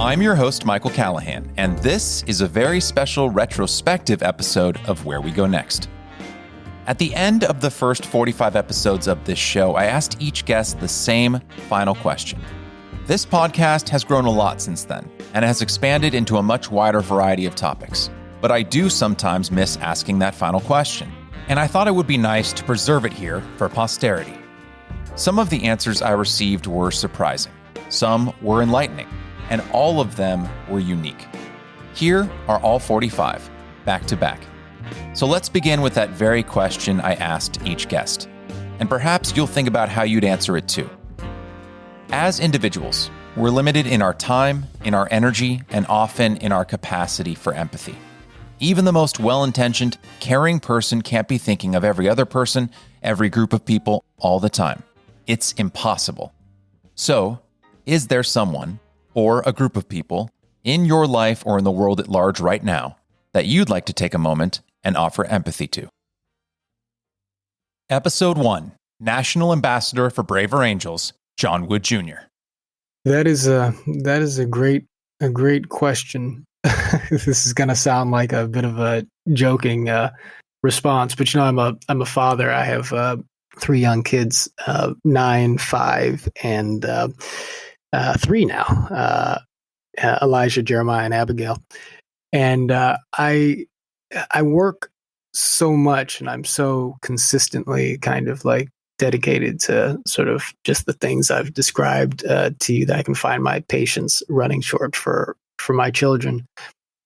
I'm your host, Michael Callahan, and this is a very special retrospective episode of Where We Go Next. At the end of the first 45 episodes of this show, I asked each guest the same final question. This podcast has grown a lot since then, and has expanded into a much wider variety of topics. But I do sometimes miss asking that final question, and I thought it would be nice to preserve it here for posterity. Some of the answers I received were surprising, some were enlightening, and all of them were unique. Here are all 45, back to back. So let's begin with that very question I asked each guest, and perhaps you'll think about how you'd answer it too. As individuals, we're limited in our time, in our energy, and often in our capacity for empathy. Even the most well-intentioned, caring person can't be thinking of every other person, every group of people, all the time. It's impossible. So, is there someone, or a group of people, in your life or in the world at large right now, that you'd like to take a moment and offer empathy to? Episode 1, National Ambassador for Braver Angels, John Wood Jr. That is a great question. This is going to sound like a bit of a joking response, but I'm a father. I have 3 young kids, 9, 5, and 3 now. Elijah, Jeremiah, and Abigail. And I work so much, and I'm so consistently kind of like dedicated to sort of just the things I've described to you that I can find my patience running short for my children.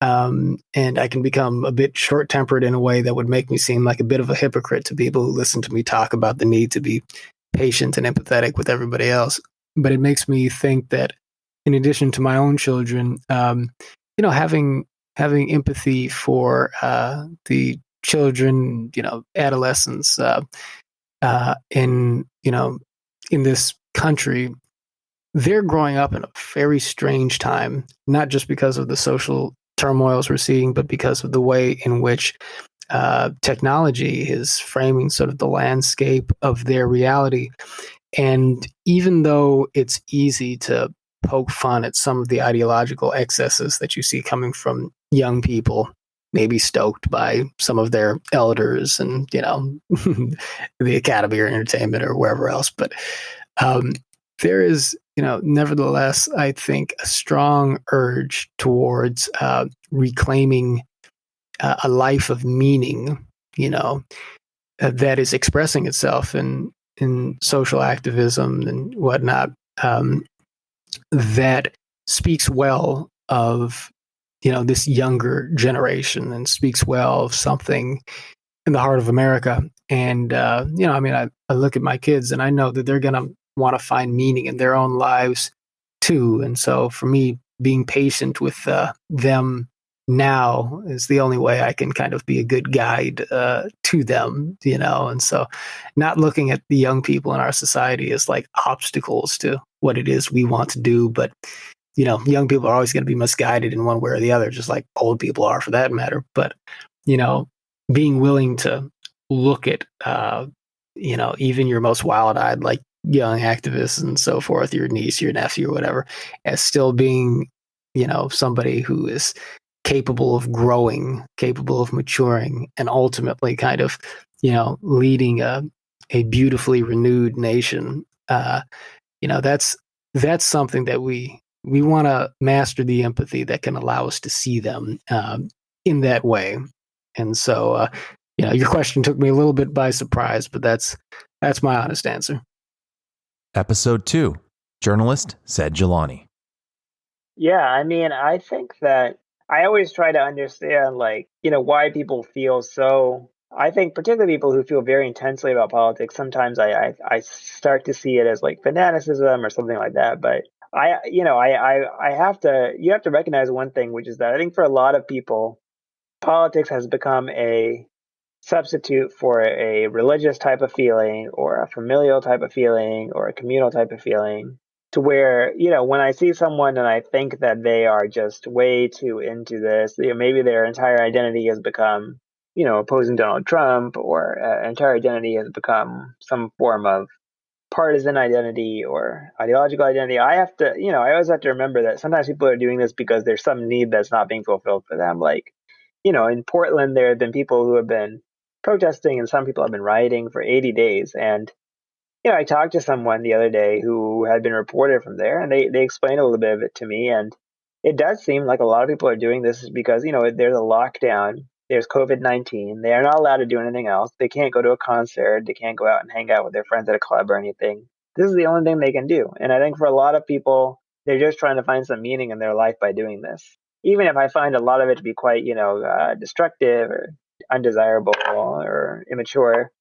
And I can become a bit short-tempered in a way that would make me seem like a bit of a hypocrite to people who listen to me talk about the need to be patient and empathetic with everybody else. But it makes me think that in addition to my own children, having empathy for the children, adolescents in this country, they're growing up in a very strange time, not just because of the social turmoils we're seeing, but because of the way in which technology is framing sort of the landscape of their reality. And even though it's easy to poke fun at some of the ideological excesses that you see coming from young people, maybe stoked by some of their elders and, the Academy or Entertainment or wherever else. But there is, nevertheless, I think, a strong urge towards reclaiming a life of meaning, that is expressing itself in social activism and whatnot, that speaks well of, this younger generation and speaks well of something in the heart of America. And, I look at my kids and I know that they're going to want to find meaning in their own lives too. And so for me, being patient with them now is the only way I can kind of be a good guide to them, and so not looking at the young people in our society as like obstacles to what it is we want to do. But, young people are always going to be misguided in one way or the other, just like old people are for that matter. But, being willing to look at, even your most wild-eyed, like young activists and so forth, your niece, your nephew, or whatever, as still being, somebody who is capable of growing, capable of maturing, and ultimately kind of, leading a beautifully renewed nation. That's something that we want to master, the empathy that can allow us to see them in that way. And so, your question took me a little bit by surprise, but that's my honest answer. Episode 2, Journalist Said Jelani. Yeah, I think that I always try to understand, why people feel so. I think particularly people who feel very intensely about politics, sometimes I start to see it as like fanaticism or something like that. But you have to recognize one thing, which is that I think for a lot of people, politics has become a substitute for a religious type of feeling or a familial type of feeling or a communal type of feeling, to where, when I see someone and I think that they are just way too into this, maybe their entire identity has become, opposing Donald Trump, or entire identity has become some form of partisan identity or ideological identity, I have to, I always have to remember that sometimes people are doing this because there's some need that's not being fulfilled for them. Like, in Portland, there have been people who have been protesting and some people have been rioting for 80 days. And I talked to someone the other day who had been reported from there, and they explained a little bit of it to me. And it does seem like a lot of people are doing this because, there's a lockdown, there's COVID-19. They are not allowed to do anything else. They can't go to a concert. They can't go out and hang out with their friends at a club or anything. This is the only thing they can do. And I think for a lot of people, they're just trying to find some meaning in their life by doing this. Even if I find a lot of it to be quite, destructive or undesirable or immature,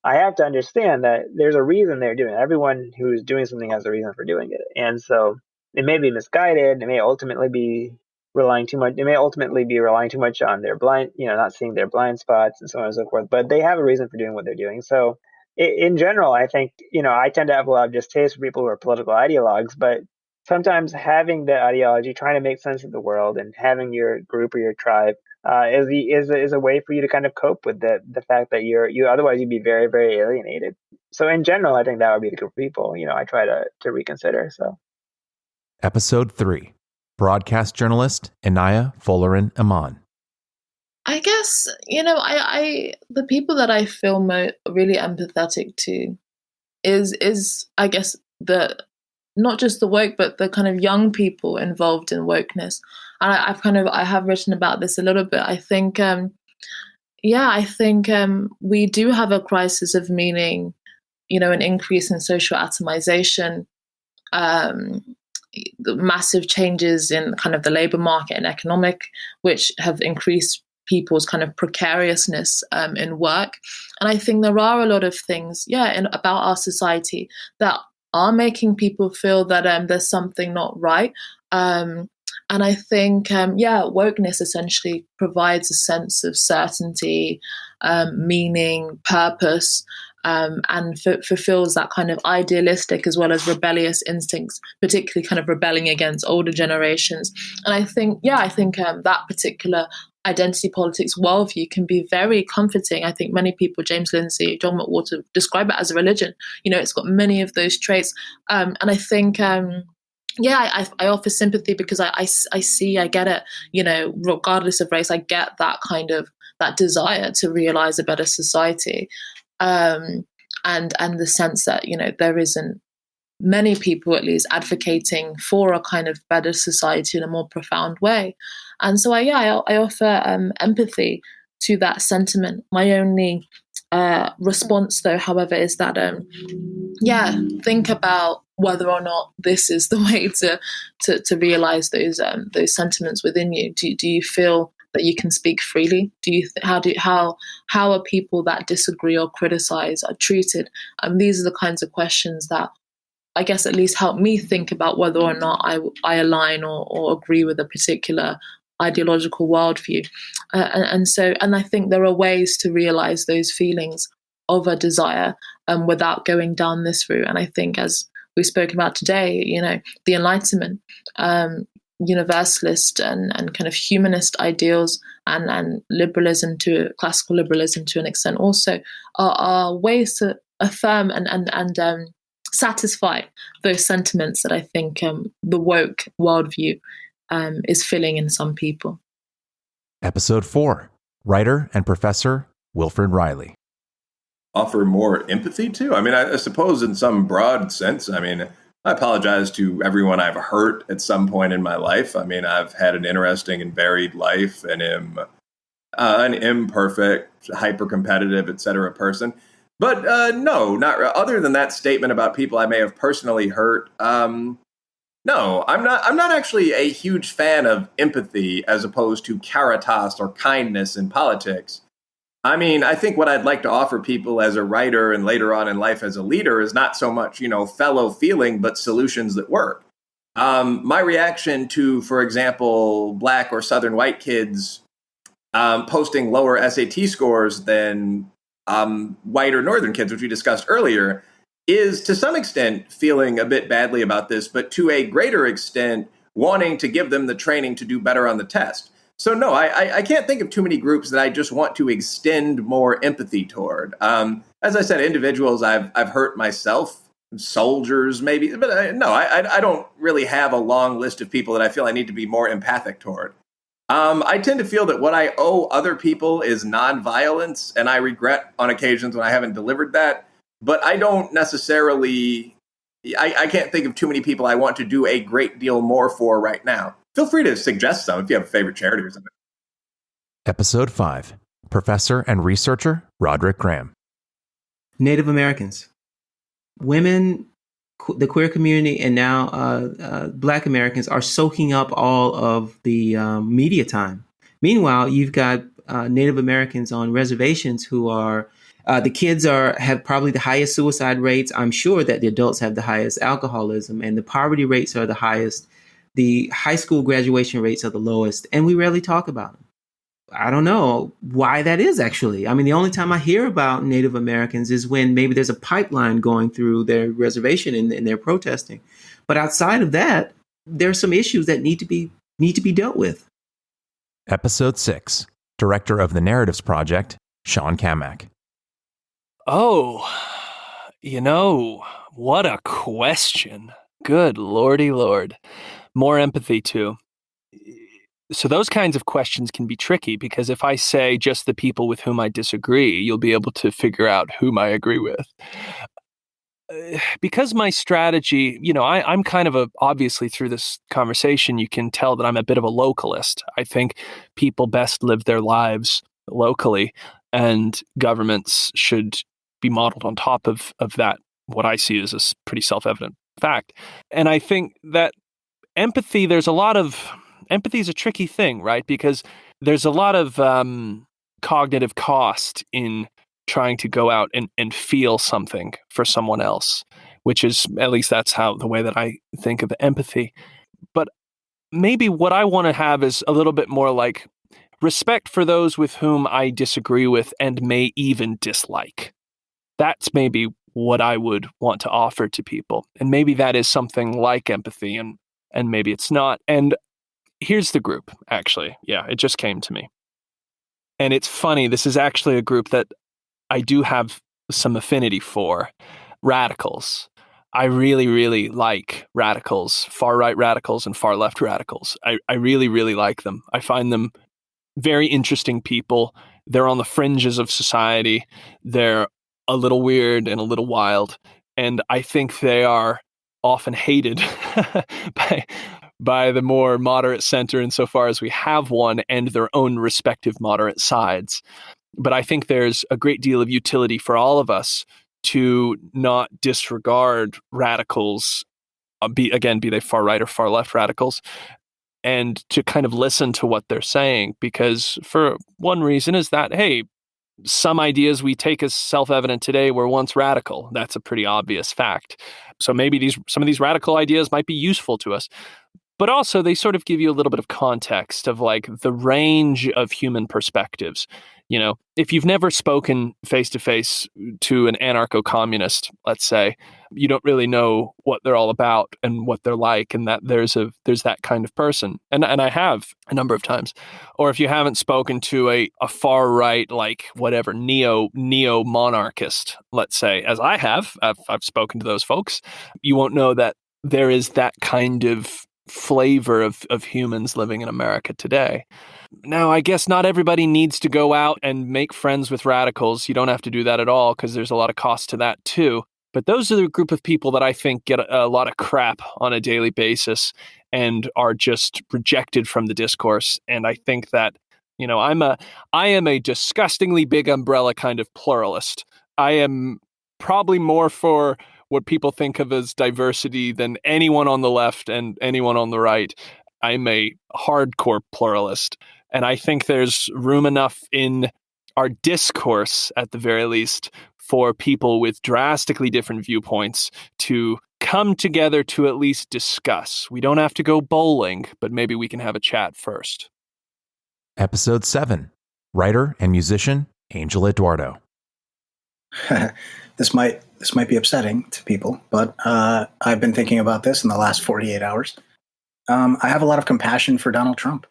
I have to understand that there's a reason they're doing it. Everyone who's doing something has a reason for doing it. And so it may be misguided. It may ultimately be relying too much. They may ultimately be relying too much on their blind, not seeing their blind spots and so on and so forth. But they have a reason for doing what they're doing. So in general, I think, I tend to have a lot of distaste for people who are political ideologues, but sometimes having the ideology, trying to make sense of the world and having your group or your tribe is a way for you to kind of cope with the fact that you otherwise you'd be very, very alienated. So in general, I think that would be the group of people, I try to reconsider. So Episode 3, broadcast journalist Inaya Folarin Iman. I guess, I the people that I feel really empathetic to is I guess the not just the woke, but the kind of young people involved in wokeness. And I have written about this a little bit. I think, we do have a crisis of meaning, an increase in social atomization, the massive changes in kind of the labor market and economic, which have increased people's kind of precariousness in work. And I think there are a lot of things, about our society that are making people feel that there's something not right. And I think, wokeness essentially provides a sense of certainty, meaning, purpose, and fulfills that kind of idealistic as well as rebellious instincts, particularly kind of rebelling against older generations. And I think, that particular identity politics worldview can be very comforting. I think many people, James Lindsay, John McWhorter, describe it as a religion. It's got many of those traits. And I think, I offer sympathy because I see, I get it, regardless of race, I get that kind of, that desire to realize a better society. And the sense that, there isn't many people at least advocating for a kind of better society in a more profound way. And so I offer empathy to that sentiment. My only response, though, however, is that, think about whether or not this is the way to realize those sentiments within you. Do you feel that you can speak freely? How are people that disagree or criticize are treated? These are the kinds of questions that I guess at least help me think about whether or not I align or agree with a particular ideological worldview. And I think there are ways to realize those feelings of a desire without going down this route. And I think, as we've spoken about today, the Enlightenment, universalist and kind of humanist ideals and liberalism, to classical liberalism to an extent also, are ways to affirm and satisfy those sentiments that I think the woke worldview is filling in some people. Episode 4, writer and professor Wilfred Riley. Offer more empathy to? I mean, I suppose in some broad sense, I apologize to everyone I've hurt at some point in my life. I've had an interesting and varied life and am an imperfect, hyper-competitive, etc. person. But no, not other than that statement about people I may have personally hurt. No, I'm not actually a huge fan of empathy as opposed to caritas or kindness in politics. I think what I'd like to offer people as a writer and later on in life as a leader is not so much, fellow feeling, but solutions that work. My reaction to, for example, Black or Southern white kids posting lower SAT scores than white or Northern kids, which we discussed earlier, is to some extent feeling a bit badly about this, but to a greater extent wanting to give them the training to do better on the test. So no, I can't think of too many groups that I just want to extend more empathy toward. As I said, individuals I've hurt myself soldiers, maybe. But I don't really have a long list of people that I feel I need to be more empathic toward. I tend to feel that what I owe other people is nonviolence, and I regret on occasions when I haven't delivered that. But I don't necessarily, I can't think of too many people I want to do a great deal more for right now. Feel free to suggest some if you have a favorite charity or something. Episode 5. Professor and researcher Roderick Graham. Native Americans, women, the queer community, and now Black Americans are soaking up all of the media time. Meanwhile, you've got Native Americans on reservations who are, the kids have probably the highest suicide rates. I'm sure that the adults have the highest alcoholism, and the poverty rates are the highest. The high school graduation rates are the lowest, and we rarely talk about them. I don't know why that is, actually. I mean, the only time I hear about Native Americans is when maybe there's a pipeline going through their reservation and they're protesting. But outside of that, there are some issues that need to be dealt with. Episode 6. Director of the Narratives Project, Sean Kamak. Oh, what a question. Good lordy lord. More empathy, too. So those kinds of questions can be tricky because if I say just the people with whom I disagree, you'll be able to figure out whom I agree with. Because my strategy, I'm kind of obviously through this conversation, you can tell that I'm a bit of a localist. I think people best live their lives locally, and governments should be modeled on top of that, what I see as a pretty self-evident fact. And I think that empathy is a tricky thing, right? Because there's a lot of cognitive cost in trying to go out and feel something for someone else, which is, at least that's the way that I think of empathy. But maybe what I want to have is a little bit more like respect for those with whom I disagree with and may even dislike. That's maybe what I would want to offer to people. And maybe that is something like empathy, and maybe it's not. And here's the group, actually. Yeah, it just came to me. And it's funny, this is actually a group that I do have some affinity for. Radicals. I really, really like radicals, far-right radicals and far-left radicals. I really, really like them. I find them very interesting people. They're on the fringes of society. They're a little weird and a little wild. And I think they are often hated by the more moderate center insofar as we have one and their own respective moderate sides. But I think there's a great deal of utility for all of us to not disregard radicals, be they far right or far left radicals, and to kind of listen to what they're saying. Because for one reason is that, hey, some ideas we take as self-evident today were once radical. That's a pretty obvious fact. So maybe some of these radical ideas might be useful to us. But also they sort of give you a little bit of context of like the range of human perspectives. If you've never spoken face-to-face to an anarcho-communist, let's say, you don't really know what they're all about and what they're like, and that there's that kind of person. And I have a number of times. Or if you haven't spoken to a far-right, like whatever, neo-monarchist, let's say, as I have, I've spoken to those folks, you won't know that there is that kind of flavor of humans living in America today. Now, I guess not everybody needs to go out and make friends with radicals. You don't have to do that at all because there's a lot of cost to that too. But those are the group of people that I think get a lot of crap on a daily basis and are just rejected from the discourse. And I think that, I am a disgustingly big umbrella kind of pluralist. I am probably more for what people think of as diversity than anyone on the left and anyone on the right. I'm a hardcore pluralist. And I think there's room enough in our discourse, at the very least, for people with drastically different viewpoints to come together to at least discuss. We don't have to go bowling, but maybe we can have a chat first. Episode 7. Writer and musician Angel Eduardo. This might be upsetting to people, but I've been thinking about this in the last 48 hours. I have a lot of compassion for Donald Trump,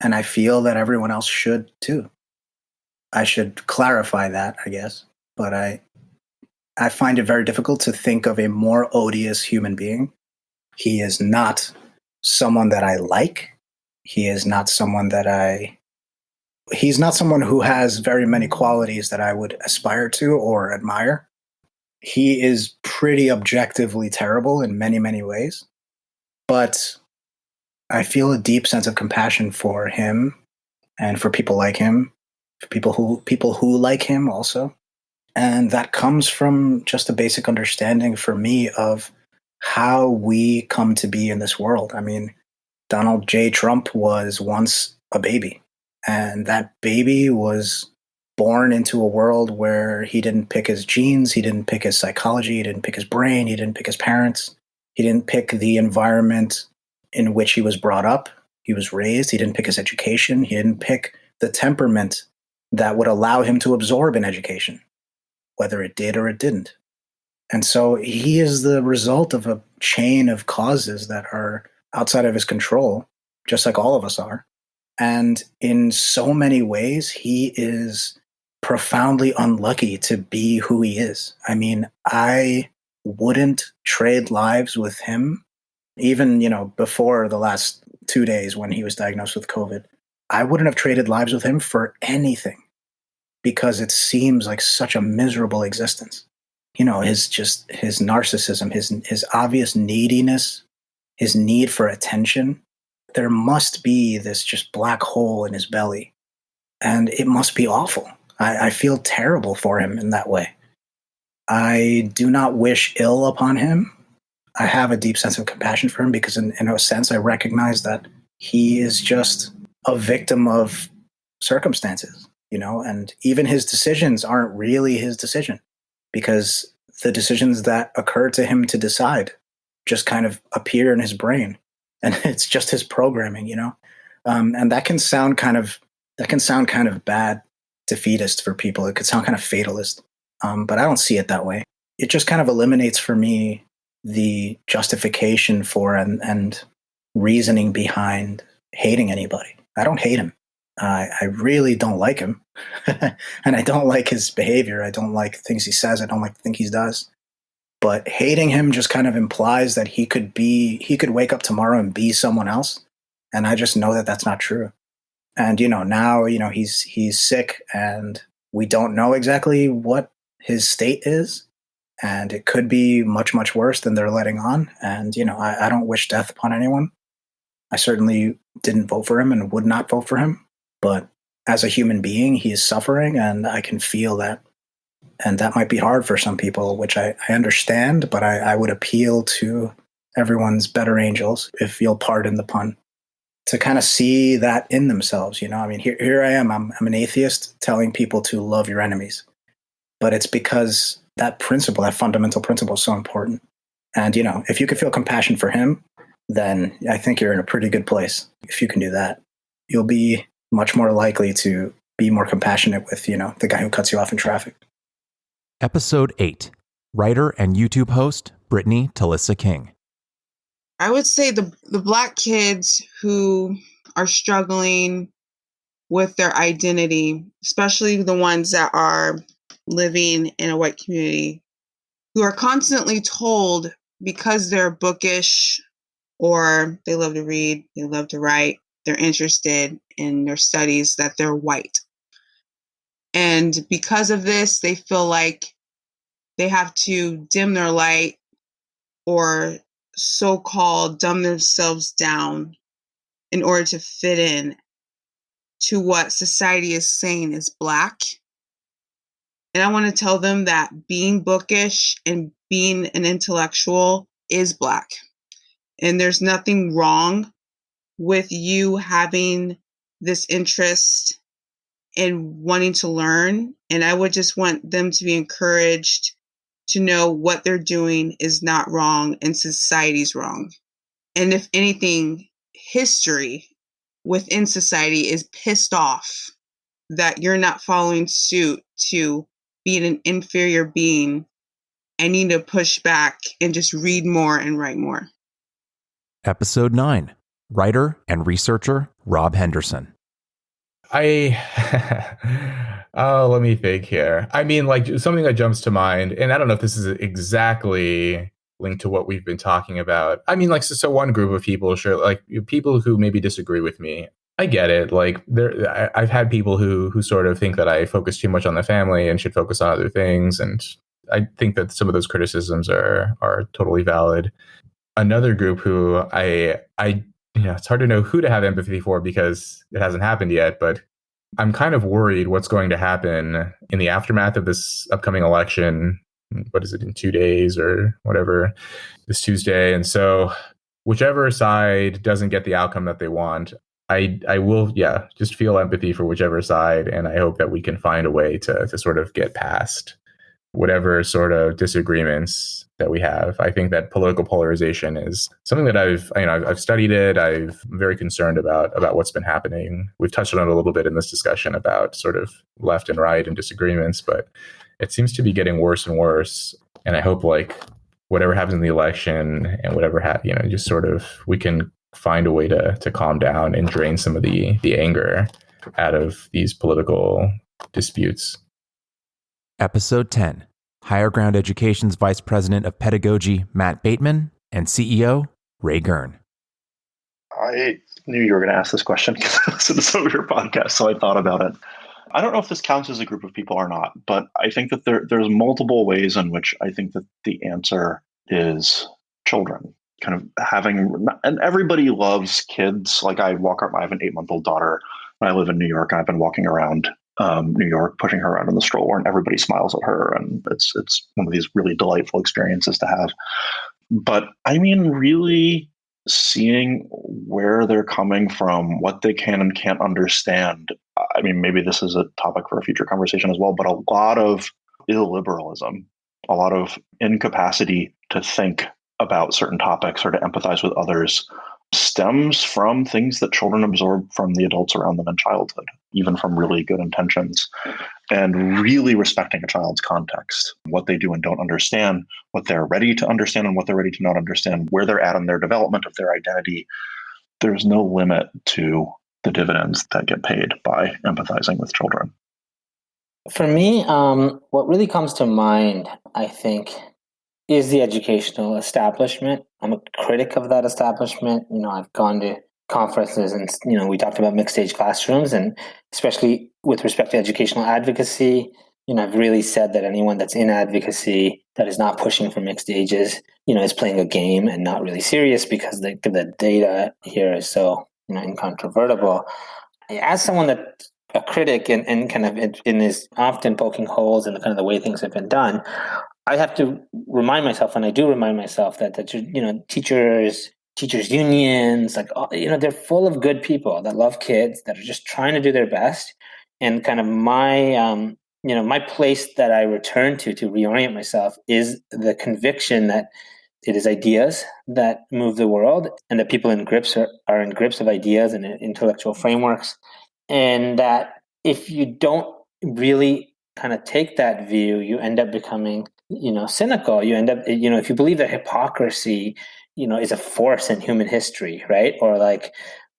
and I feel that everyone else should too. I should clarify that, I guess, but I find it very difficult to think of a more odious human being. He is not someone that I like. He is not someone he's not someone who has very many qualities that I would aspire to or admire. He is pretty objectively terrible in many, many ways. But I feel a deep sense of compassion for him and for people like him, for people who like him also. And that comes from just a basic understanding for me of how we come to be in this world. I mean, Donald J. Trump was once a baby, and that baby was born into a world where he didn't pick his genes, he didn't pick his psychology, he didn't pick his brain, he didn't pick his parents, he didn't pick the environment in which he was brought up, he was raised, he didn't pick his education, he didn't pick the temperament that would allow him to absorb an education, whether it did or it didn't. And so he is the result of a chain of causes that are outside of his control, just like all of us are. And in so many ways, he is profoundly unlucky to be who he is. I mean, I wouldn't trade lives with him, even, before the last 2 days when he was diagnosed with COVID. I wouldn't have traded lives with him for anything, because it seems like such a miserable existence. His narcissism, his obvious neediness, his need for attention. There must be this just black hole in his belly, and it must be awful. I feel terrible for him in that way. I do not wish ill upon him. I have a deep sense of compassion for him because in a sense, I recognize that he is just a victim of circumstances, and even his decisions aren't really his decision, because the decisions that occur to him to decide just kind of appear in his brain, and it's just his programming, and that can sound kind of bad, defeatist for people. It could sound kind of fatalist, but I don't see it that way. It just kind of eliminates for me the justification for and reasoning behind hating anybody. I don't hate him. I really don't like him. And I don't like his behavior. I don't like things he says. I don't like the things he does. But hating him just kind of implies that he could wake up tomorrow and be someone else. And I just know that that's not true. And, now, he's sick, and we don't know exactly what his state is. And it could be much, much worse than they're letting on. And, I don't wish death upon anyone. I certainly didn't vote for him and would not vote for him. But as a human being, he is suffering, and I can feel that. And that might be hard for some people, which I understand, but I would appeal to everyone's better angels, if you'll pardon the pun, to kind of see that in themselves. I mean, here I am. I'm an atheist telling people to love your enemies. But it's because that principle, that fundamental principle, is so important. And, if you could feel compassion for him, then I think you're in a pretty good place. If you can do that, you'll be much more likely to be more compassionate with, the guy who cuts you off in traffic. Episode 8. Writer and YouTube host, Brittany Talissa King. I would say the Black kids who are struggling with their identity, especially the ones that are living in a white community, who are constantly told because they're bookish or they love to read, they love to write, they're interested in their studies, that they're white. And because of this, they feel like they have to dim their light or so-called dumb themselves down in order to fit in to what society is saying is Black. And I want to tell them that being bookish and being an intellectual is Black. And there's nothing wrong with you having this interest in wanting to learn. And I would just want them to be encouraged to know what they're doing is not wrong and society's wrong. And if anything, history within society is pissed off that you're not following suit to being an inferior being and need to push back and just read more and write more. Episode 9. Writer and researcher Rob Henderson. I Oh, let me think here. I mean, like something that jumps to mind, and I don't know if this is exactly linked to what we've been talking about. I mean, like, so one group of people, sure, like people who maybe disagree with me. I get it. Like, I've had people who sort of think that I focus too much on the family and should focus on other things, and I think that some of those criticisms are totally valid. Another group who it's hard to know who to have empathy for because it hasn't happened yet, but I'm kind of worried what's going to happen in the aftermath of this upcoming election. What is it, in 2 days or whatever, this Tuesday? And so whichever side doesn't get the outcome that they want, I will, just feel empathy for whichever side. And I hope that we can find a way to sort of get past whatever sort of disagreements that we have. I think that political polarization is something that I've studied it. I'm very concerned about what's been happening. We've touched on it a little bit in this discussion about sort of left and right and disagreements, but it seems to be getting worse and worse. And I hope like whatever happens in the election and whatever just sort of we can find a way to calm down and drain some of the anger out of these political disputes. Episode 10, Higher Ground Education's Vice President of Pedagogy, Matt Bateman, and CEO, Ray Gurn. I knew you were going to ask this question because I listened to some of your podcasts, so I thought about it. I don't know if this counts as a group of people or not, but I think that there's multiple ways in which I think that the answer is children. Kind of having, and everybody loves kids. Like I have an 8-month-old daughter, and I live in New York, and I've been walking around New York, pushing her around in the stroller, and everybody smiles at her, and it's one of these really delightful experiences to have. But I mean, really seeing where they're coming from, what they can and can't understand. I mean, maybe this is a topic for a future conversation as well, but a lot of illiberalism, a lot of incapacity to think about certain topics or to empathize with others stems from things that children absorb from the adults around them in childhood, even from really good intentions. And really respecting a child's context, what they do and don't understand, what they're ready to understand and what they're ready to not understand, where they're at in their development of their identity. There's no limit to the dividends that get paid by empathizing with children. For me, what really comes to mind, I think, is the educational establishment. I'm a critic of that establishment. I've gone to conferences and, we talked about mixed age classrooms, and especially with respect to educational advocacy, I've really said that anyone that's in advocacy that is not pushing for mixed ages, is playing a game and not really serious because the data here is so, incontrovertible. As someone that's a critic and kind of in is often poking holes in the kind of the way things have been done, I have to remind myself, and I do remind myself that teachers unions, like, they're full of good people that love kids, that are just trying to do their best. And kind of my, my place that I return to reorient myself is the conviction that it is ideas that move the world, and that people are in grips of ideas and intellectual frameworks. And that if you don't really kind of take that view, you end up becoming cynical. You end up, if you believe that hypocrisy, is a force in human history, right? Or like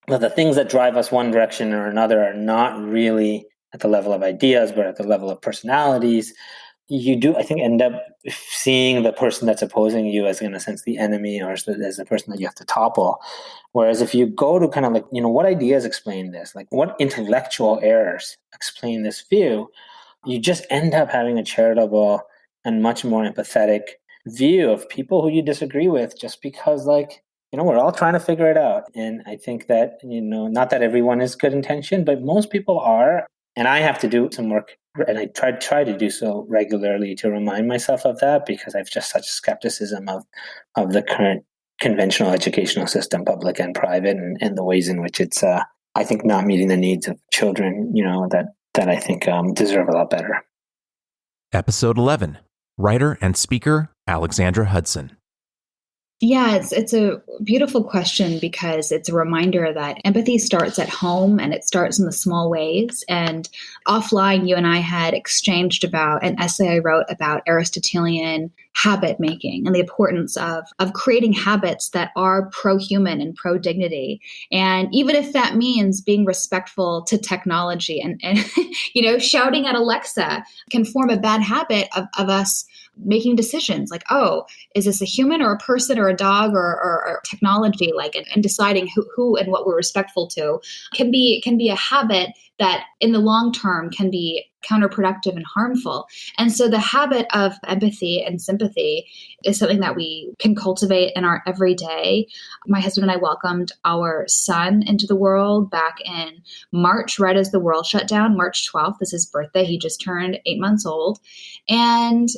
the things that drive us one direction or another are not really at the level of ideas, but at the level of personalities. You do, I think, end up seeing the person that's opposing you as, in a sense, the enemy, or as the person that you have to topple. Whereas if you go to kind of like, what ideas explain this? Like, what intellectual errors explain this view? You just end up having a charitable and much more empathetic view of people who you disagree with, just because, like, we're all trying to figure it out. And I think that, not that everyone is good intention, but most people are. And I have to do some work, and I try to do so regularly to remind myself of that, because I've just such skepticism of the current conventional educational system, public and private, and the ways in which it's, I think, not meeting the needs of children, that I think deserve a lot better. Episode 11, Writer and Speaker Alexandra Hudson. Yeah, it's a beautiful question because it's a reminder that empathy starts at home and it starts in the small ways. And offline, you and I had exchanged about an essay I wrote about Aristotelian habit making and the importance of creating habits that are pro-human and pro-dignity. And even if that means being respectful to technology and shouting at Alexa can form a bad habit of us making decisions like, oh, is this a human or a person or a dog or technology, and deciding who and what we're respectful to can be a habit that in the long term can be counterproductive and harmful. And so the habit of empathy and sympathy is something that we can cultivate in our everyday. My husband and I welcomed our son into the world back in March, right as the world shut down. March 12th is his birthday. He just turned 8 months old. And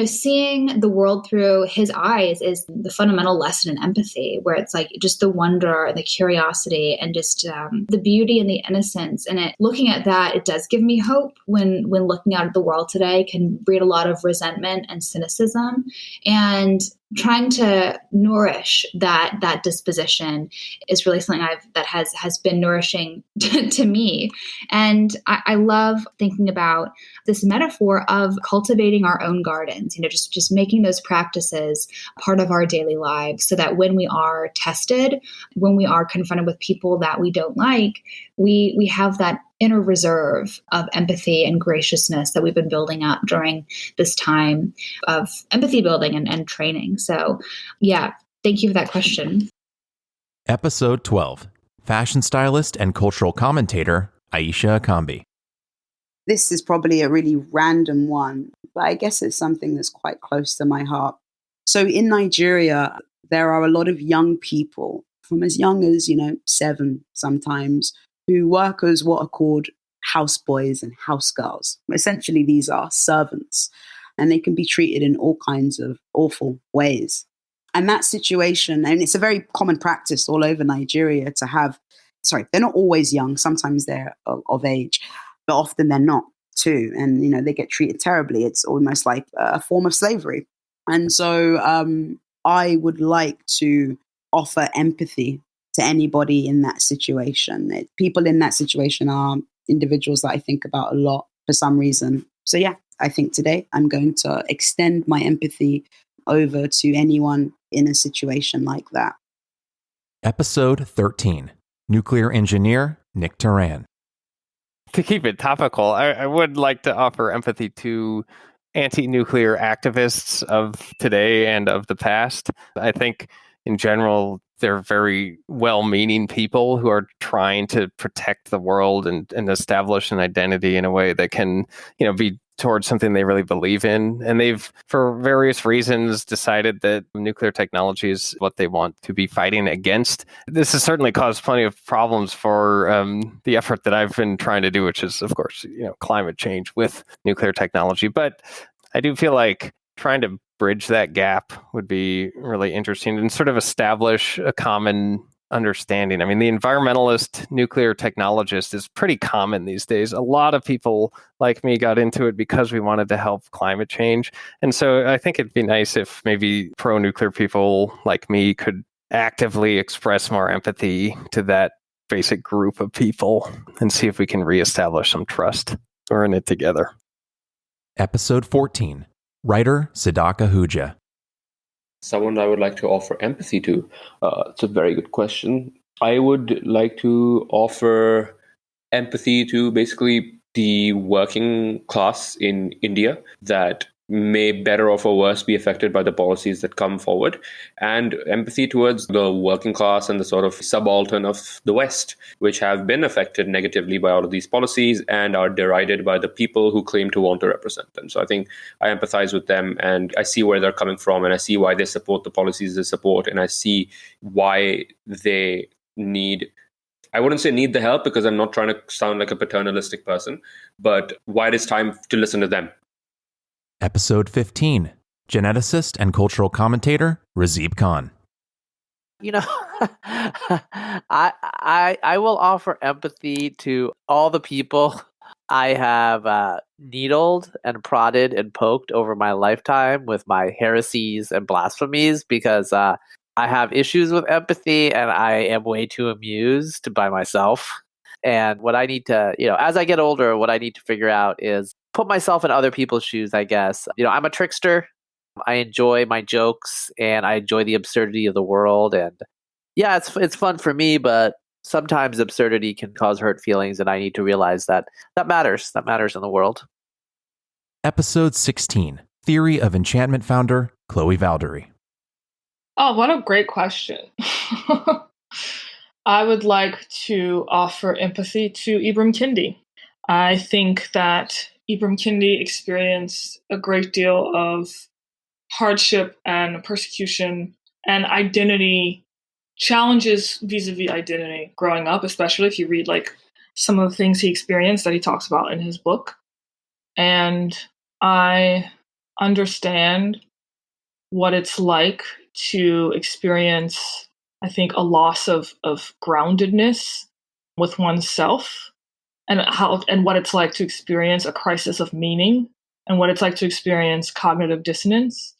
seeing the world through his eyes is the fundamental lesson in empathy, where it's like just the wonder and the curiosity and just the beauty and the innocence. And looking at that, it does give me hope when looking out at the world today can breed a lot of resentment and cynicism. And trying to nourish that disposition is really something that has been nourishing to me. And I love thinking about this metaphor of cultivating our own gardens, just making those practices part of our daily lives so that when we are tested, when we are confronted with people that we don't like, we have that inner reserve of empathy and graciousness that we've been building up during this time of empathy building and training. So, yeah, thank you for that question. Episode 12, fashion stylist and cultural commentator, Aisha Akambi. This is probably a really random one, but I guess it's something that's quite close to my heart. So in Nigeria, there are a lot of young people from as young as, 7 sometimes, who work as what are called houseboys and housegirls. Essentially, these are servants, and they can be treated in all kinds of awful ways. And that situation, and it's a very common practice all over Nigeria to have, they're not always young, sometimes they're of age, but often they're not too. And, they get treated terribly. It's almost like a form of slavery. And so I would like to offer empathy to anybody in that situation. People in that situation are individuals that I think about a lot for some reason. So yeah, I think today I'm going to extend my empathy over to anyone in a situation like that. Episode 13, nuclear engineer Nick Turan. To keep it topical, I would like to offer empathy to anti-nuclear activists of today and of the past. I think in general, they're very well-meaning people who are trying to protect the world and establish an identity in a way that can, be towards something they really believe in. And they've, for various reasons, decided that nuclear technology is what they want to be fighting against. This has certainly caused plenty of problems for the effort that I've been trying to do, which is, of course, climate change with nuclear technology. But I do feel like trying to bridge that gap would be really interesting and sort of establish a common understanding. I mean, the environmentalist nuclear technologist is pretty common these days. A lot of people like me got into it because we wanted to help climate change. And so I think it'd be nice if maybe pro-nuclear people like me could actively express more empathy to that basic group of people and see if we can reestablish some trust. We're in it together. Episode 14, writer Siddhaka Huja. Someone I would like to offer empathy to. It's a very good question. I would like to offer empathy to basically the working class in India that may better or for worse be affected by the policies that come forward, and empathy towards the working class and the sort of subaltern of the West, which have been affected negatively by all of these policies and are derided by the people who claim to want to represent them. So I think I empathize with them, and I see where they're coming from, and I see why they support the policies they support, and I see why they need, I wouldn't say need the help because I'm not trying to sound like a paternalistic person, but why it is time to listen to them. Episode 15, geneticist and cultural commentator Razib Khan. I will offer empathy to all the people I have needled and prodded and poked over my lifetime with my heresies and blasphemies, because I have issues with empathy and I am way too amused by myself. And what I need to, as I get older, what I need to figure out is put myself in other people's shoes, I guess. I'm a trickster. I enjoy my jokes and I enjoy the absurdity of the world. And yeah, it's fun for me, but sometimes absurdity can cause hurt feelings. And I need to realize that matters. That matters in the world. Episode 16, Theory of Enchantment founder, Chloe Valdery. Oh, what a great question. I would like to offer empathy to Ibram Kendi. I think that Ibram Kendi experienced a great deal of hardship and persecution and identity challenges vis-a-vis identity growing up, especially if you read like some of the things he experienced that he talks about in his book. And I understand what it's like to experience, I think, a loss of groundedness with oneself, and what it's like to experience a crisis of meaning, and what it's like to experience cognitive dissonance.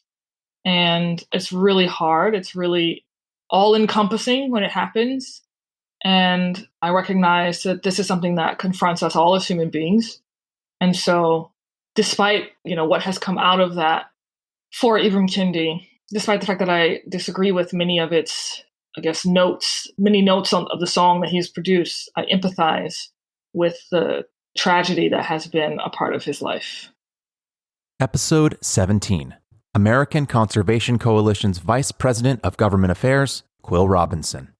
And it's really hard. It's really all encompassing when it happens. And I recognize that this is something that confronts us all as human beings. And so despite, what has come out of that for Ibram Kendi, despite the fact that I disagree with many of its, many notes of the song that he's produced, I empathize with the tragedy that has been a part of his life. Episode 17, American Conservation Coalition's Vice President of Government Affairs, Quill Robinson.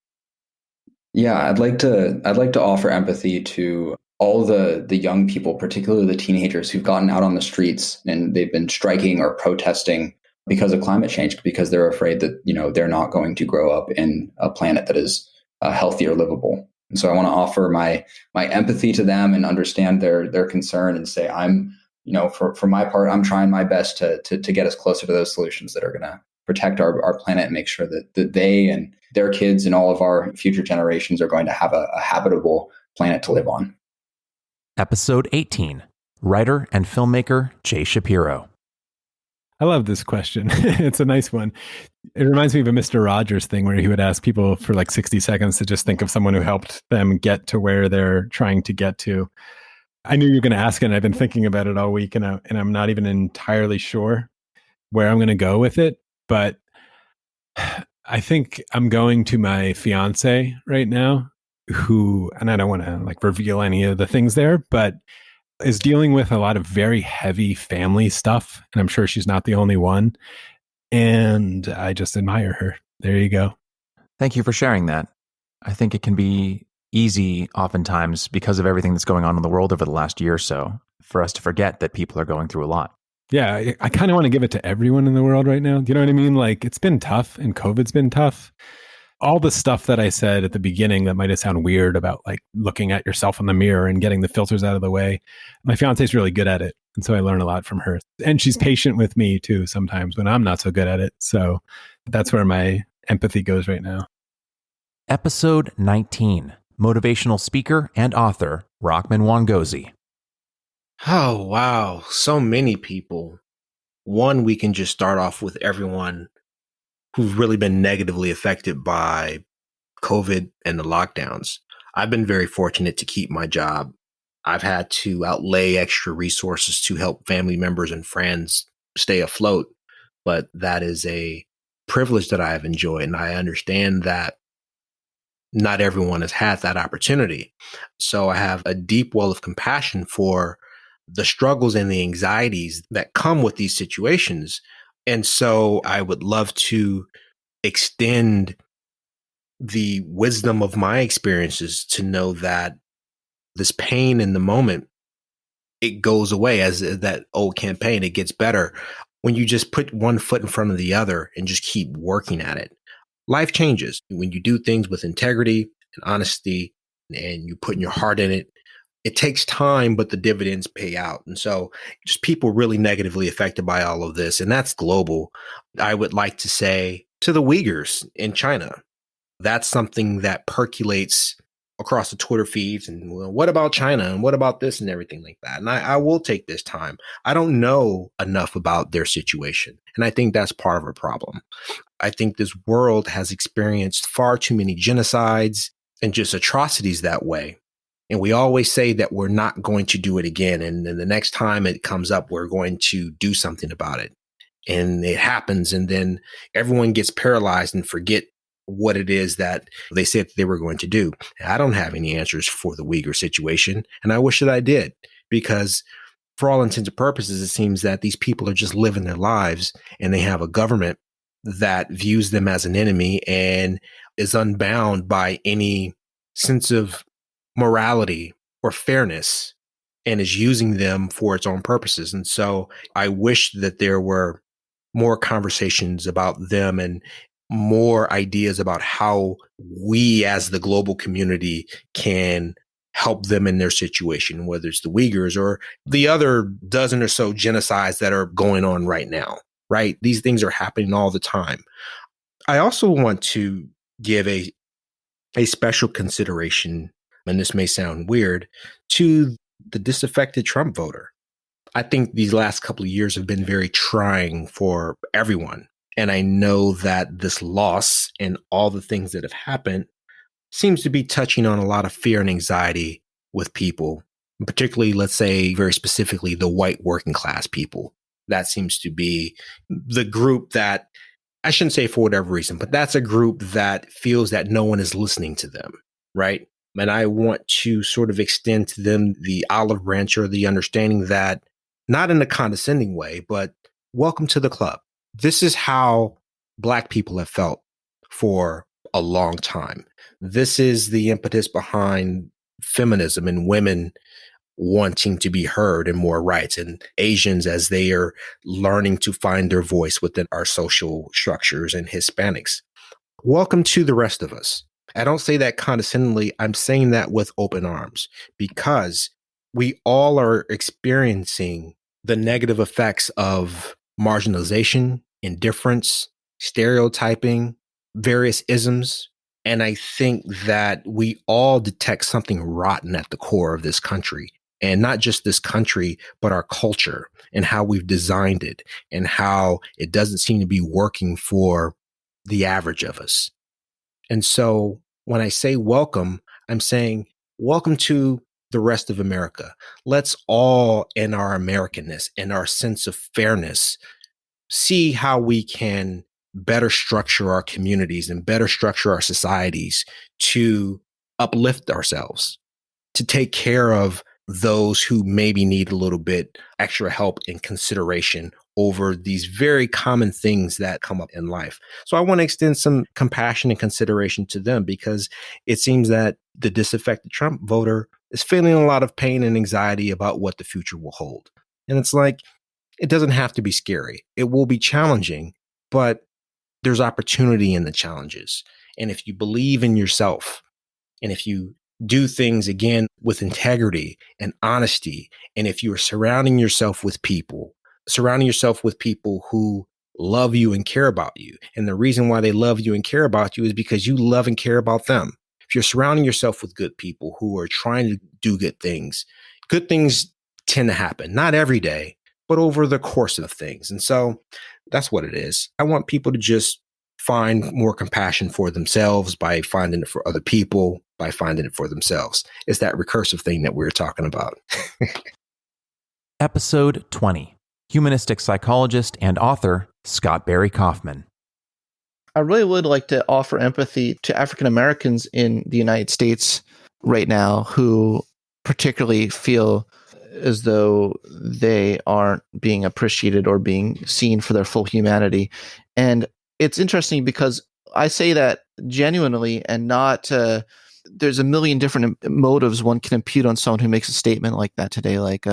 Yeah, I'd like to offer empathy to all the young people, particularly the teenagers who've gotten out on the streets and they've been striking or protesting because of climate change, because they're afraid that, they're not going to grow up in a planet that is healthy or livable. And so I want to offer my empathy to them and understand their concern and say, I'm, for my part, I'm trying my best to get us closer to those solutions that are going to protect our planet and make sure that they and their kids and all of our future generations are going to have a habitable planet to live on. Episode 18, writer and filmmaker Jay Shapiro. I love this question. It's a nice one. It reminds me of a Mr. Rogers thing where he would ask people for like 60 seconds to just think of someone who helped them get to where they're trying to get to. I knew you were going to ask it, and I've been thinking about it all week, and I'm not even entirely sure where I'm going to go with it. But I think I'm going to my fiance right now, who, and I don't want to like reveal any of the things there, but is dealing with a lot of very heavy family stuff. And I'm sure she's not the only one. And I just admire her. There you go. Thank you for sharing that. I think it can be easy oftentimes because of everything that's going on in the world over the last year or so for us to forget that people are going through a lot. Yeah, I kind of want to give it to everyone in the world right now. Do you know what I mean? Like, it's been tough and COVID's been tough. All the stuff that I said at the beginning that might have sounded weird about like looking at yourself in the mirror and getting the filters out of the way. My fiance is really good at it. And so I learn a lot from her. And she's patient with me too sometimes when I'm not so good at it. So that's where my empathy goes right now. Episode 19, motivational speaker and author Rockman Wangozi. Oh, wow. So many people. One, we can just start off with everyone who've really been negatively affected by COVID and the lockdowns. I've been very fortunate to keep my job. I've had to outlay extra resources to help family members and friends stay afloat, but that is a privilege that I have enjoyed. And I understand that not everyone has had that opportunity. So I have a deep well of compassion for the struggles and the anxieties that come with these situations. And so I would love to extend the wisdom of my experiences to know that this pain in the moment, it goes away. As that old campaign, it gets better when you just put one foot in front of the other and just keep working at it. Life changes when you do things with integrity and honesty and you put your heart in it. It takes time, but the dividends pay out. And so just people really negatively affected by all of this, and that's global. I would like to say to the Uyghurs in China, that's something that percolates across the Twitter feeds and, well, what about China and what about this and everything like that. And I will take this time. I don't know enough about their situation. And I think that's part of a problem. I think this world has experienced far too many genocides and just atrocities that way. And we always say that we're not going to do it again. And then the next time it comes up, we're going to do something about it. And it happens. And then everyone gets paralyzed and forget what it is that they said they were going to do. I don't have any answers for the Uyghur situation. And I wish that I did, because for all intents and purposes, it seems that these people are just living their lives and they have a government that views them as an enemy and is unbound by any sense of morality or fairness and is using them for its own purposes. And so I wish that there were more conversations about them and more ideas about how we as the global community can help them in their situation, whether it's the Uyghurs or the other dozen or so genocides that are going on right now, right? These things are happening all the time. I also want to give a special consideration, and this may sound weird, to the disaffected Trump voter. I think these last couple of years have been very trying for everyone. And I know that this loss and all the things that have happened seems to be touching on a lot of fear and anxiety with people, particularly, let's say, very specifically, the white working class people. That seems to be the group that, I shouldn't say for whatever reason, but that's a group that feels that no one is listening to them, right? And I want to sort of extend to them the olive branch or the understanding that, not in a condescending way, but welcome to the club. This is how Black people have felt for a long time. This is the impetus behind feminism and women wanting to be heard and more rights, and Asians as they are learning to find their voice within our social structures, and Hispanics. Welcome to the rest of us. I don't say that condescendingly. I'm saying that with open arms, because we all are experiencing the negative effects of marginalization, indifference, stereotyping, various isms. And I think that we all detect something rotten at the core of this country. And not just this country, but our culture and how we've designed it and how it doesn't seem to be working for the average of us. And so when I say welcome, I'm saying welcome to the rest of America. Let's all, in our Americanness and our sense of fairness, see how we can better structure our communities and better structure our societies to uplift ourselves, to take care of those who maybe need a little bit extra help and consideration over these very common things that come up in life. So I want to extend some compassion and consideration to them, because it seems that the disaffected Trump voter is feeling a lot of pain and anxiety about what the future will hold. And it's like, it doesn't have to be scary. It will be challenging, but there's opportunity in the challenges. And if you believe in yourself, and if you do things again with integrity and honesty, and if you are surrounding yourself with people who love you and care about you, and the reason why they love you and care about you is because you love and care about them. If you're surrounding yourself with good people who are trying to do good things tend to happen, not every day, but over the course of things. And so that's what it is. I want people to just find more compassion for themselves by finding it for other people, by finding it for themselves. It's that recursive thing that we were talking about. Episode 20. Humanistic psychologist and author Scott Barry Kaufman. I really would like to offer empathy to African Americans in the United States right now who particularly feel as though they aren't being appreciated or being seen for their full humanity. And it's interesting because I say that genuinely and not there's a million different motives one can impute on someone who makes a statement like that today, like,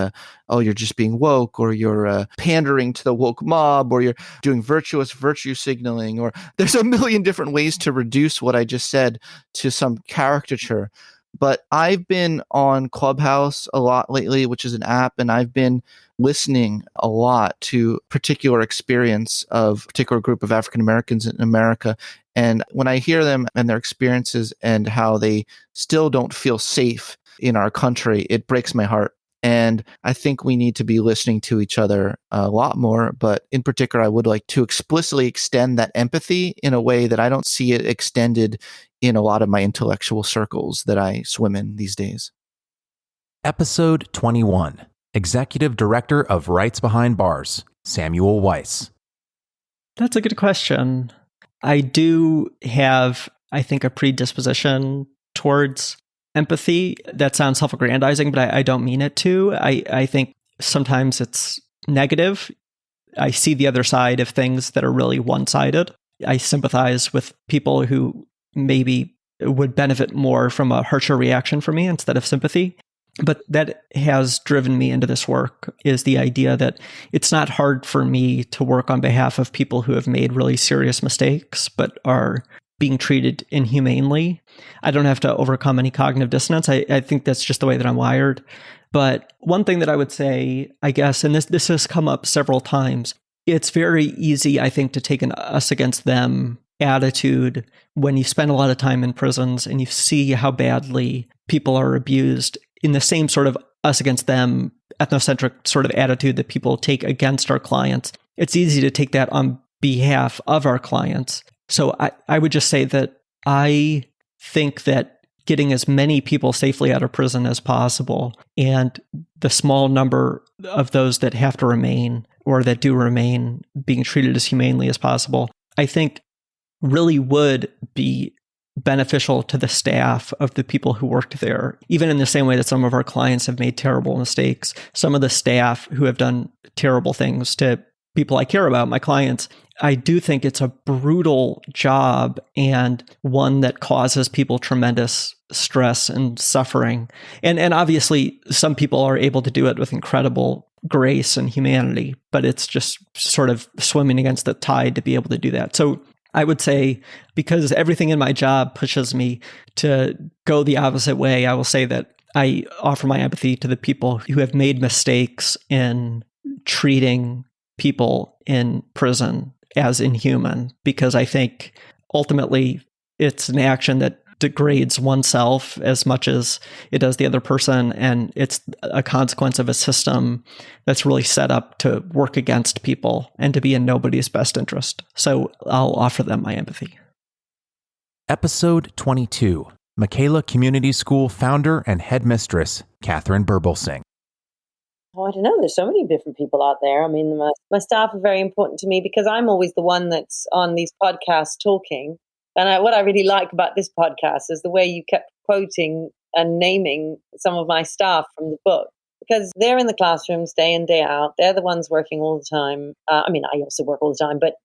oh, you're just being woke, or you're pandering to the woke mob, or you're doing virtuous virtue signaling, or there's a million different ways to reduce what I just said to some caricature. But I've been on Clubhouse a lot lately, which is an app, and I've been listening a lot to particular experience of a particular group of African Americans in America. And when I hear them and their experiences and how they still don't feel safe in our country, it breaks my heart. And I think we need to be listening to each other a lot more. But in particular, I would like to explicitly extend that empathy in a way that I don't see it extended in a lot of my intellectual circles that I swim in these days. Episode 21, Executive Director of Rights Behind Bars, Samuel Weiss. That's a good question. I do have, I think, a predisposition towards empathy. That sounds self-aggrandizing, but I don't mean it to. I think sometimes it's negative. I see the other side of things that are really one-sided. I sympathize with people who maybe would benefit more from a harsher reaction from me instead of sympathy. But that has driven me into this work, is the idea that it's not hard for me to work on behalf of people who have made really serious mistakes, but are being treated inhumanely. I don't have to overcome any cognitive dissonance. I think that's just the way that I'm wired. But one thing that I would say, I guess, and this has come up several times, it's very easy, I think, to take an us against them attitude when you spend a lot of time in prisons and you see how badly people are abused, in the same sort of us against them ethnocentric sort of attitude that people take against our clients. It's easy to take that on behalf of our clients. So I would just say that I think that getting as many people safely out of prison as possible, and the small number of those that have to remain or that do remain being treated as humanely as possible, I think really would be beneficial to the staff of the people who worked there. Even in the same way that some of our clients have made terrible mistakes, some of the staff who have done terrible things to people I care about, my clients, I do think it's a brutal job and one that causes people tremendous stress and suffering. And obviously, some people are able to do it with incredible grace and humanity, but it's just sort of swimming against the tide to be able to do that. So I would say, because everything in my job pushes me to go the opposite way, I will say that I offer my empathy to the people who have made mistakes in treating people in prison as inhuman, because I think ultimately it's an action that degrades oneself as much as it does the other person. And it's a consequence of a system that's really set up to work against people and to be in nobody's best interest. So I'll offer them my empathy. Episode 22, Michaela Community School founder and headmistress, Catherine Burblesing. Oh, I don't know. There's so many different people out there. I mean, my staff are very important to me because I'm always the one that's on these podcasts talking. And what I really like about this podcast is the way you kept quoting and naming some of my staff from the book, because they're in the classrooms day in, day out. They're the ones working all the time. I mean, I also work all the time, but,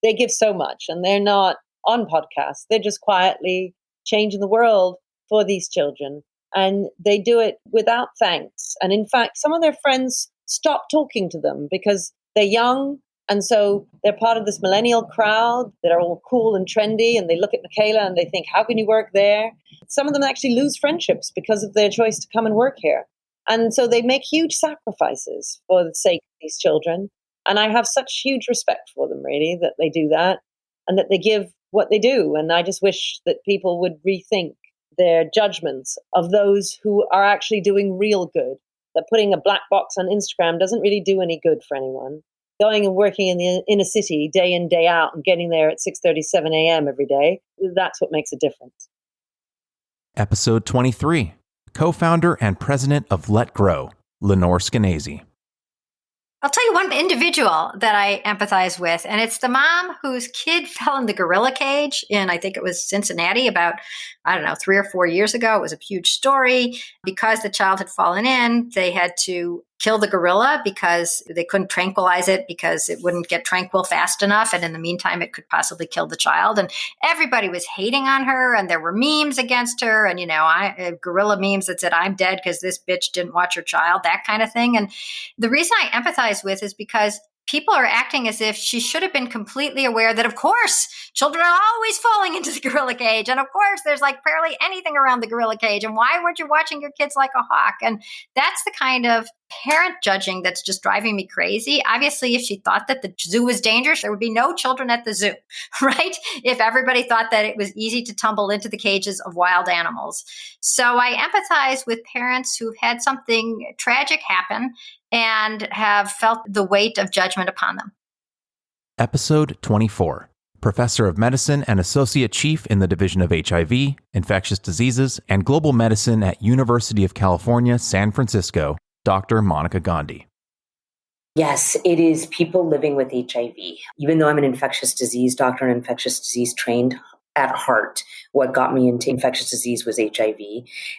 they give so much, and they're not on podcasts. They're just quietly changing the world for these children. And they do it without thanks. And in fact, some of their friends stop talking to them because they're young. And so they're part of this millennial crowd that are all cool and trendy. And they look at Michaela and they think, how can you work there? Some of them actually lose friendships because of their choice to come and work here. And so they make huge sacrifices for the sake of these children. And I have such huge respect for them, really, that they do that and that they give what they do. And I just wish that people would rethink their judgments of those who are actually doing real good. That putting a black box on Instagram doesn't really do any good for anyone. Going and working in the inner city day in, day out and getting there at 6:37 a.m. every day, that's what makes a difference. Episode 23, co-founder and president of Let Grow, Lenore Skenazy. I'll tell you one individual that I empathize with, and it's the mom whose kid fell in the gorilla cage in, I think it was Cincinnati about, 3 or 4 years ago. It was a huge story. Because the child had fallen in, they had to kill the gorilla because they couldn't tranquilize it because it wouldn't get tranquil fast enough. And in the meantime, it could possibly kill the child. And everybody was hating on her, and there were memes against her. And, gorilla memes that said, I'm dead because this bitch didn't watch her child, that kind of thing. And the reason I empathize with is because people are acting as if she should have been completely aware that, of course, children are always falling into the gorilla cage. And of course, there's like barely anything around the gorilla cage. And why weren't you watching your kids like a hawk? And that's the kind of parent judging that's just driving me crazy. Obviously, if she thought that the zoo was dangerous, there would be no children at the zoo, right? If everybody thought that it was easy to tumble into the cages of wild animals. So I empathize with parents who've had something tragic happen and have felt the weight of judgment upon them. Episode 24. Professor of Medicine and Associate Chief in the Division of HIV, Infectious Diseases, and Global Medicine at University of California, San Francisco, Dr. Monica Gandhi. Yes, it is people living with HIV. Even though I'm an infectious disease doctor and infectious disease trained at heart, what got me into infectious disease was HIV.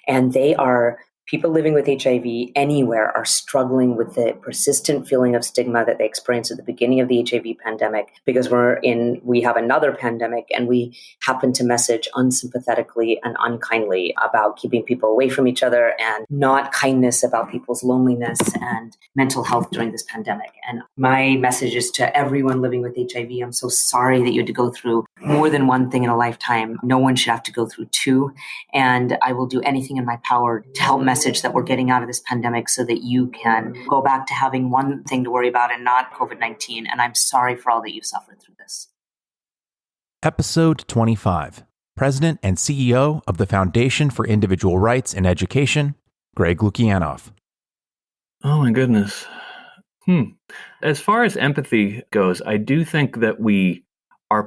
And they are people living with HIV anywhere are struggling with the persistent feeling of stigma that they experienced at the beginning of the HIV pandemic, because we have another pandemic and we happen to message unsympathetically and unkindly about keeping people away from each other and not kindness about people's loneliness and mental health during this pandemic. And my message is to everyone living with HIV, I'm so sorry that you had to go through more than one thing in a lifetime. No one should have to go through two. And I will do anything in my power to help message that we're getting out of this pandemic so that you can go back to having one thing to worry about and not COVID-19. And I'm sorry for all that you've suffered through this. Episode 25. President and CEO of the Foundation for Individual Rights in Education, Greg Lukianoff. Oh my goodness. As far as empathy goes, I do think that we are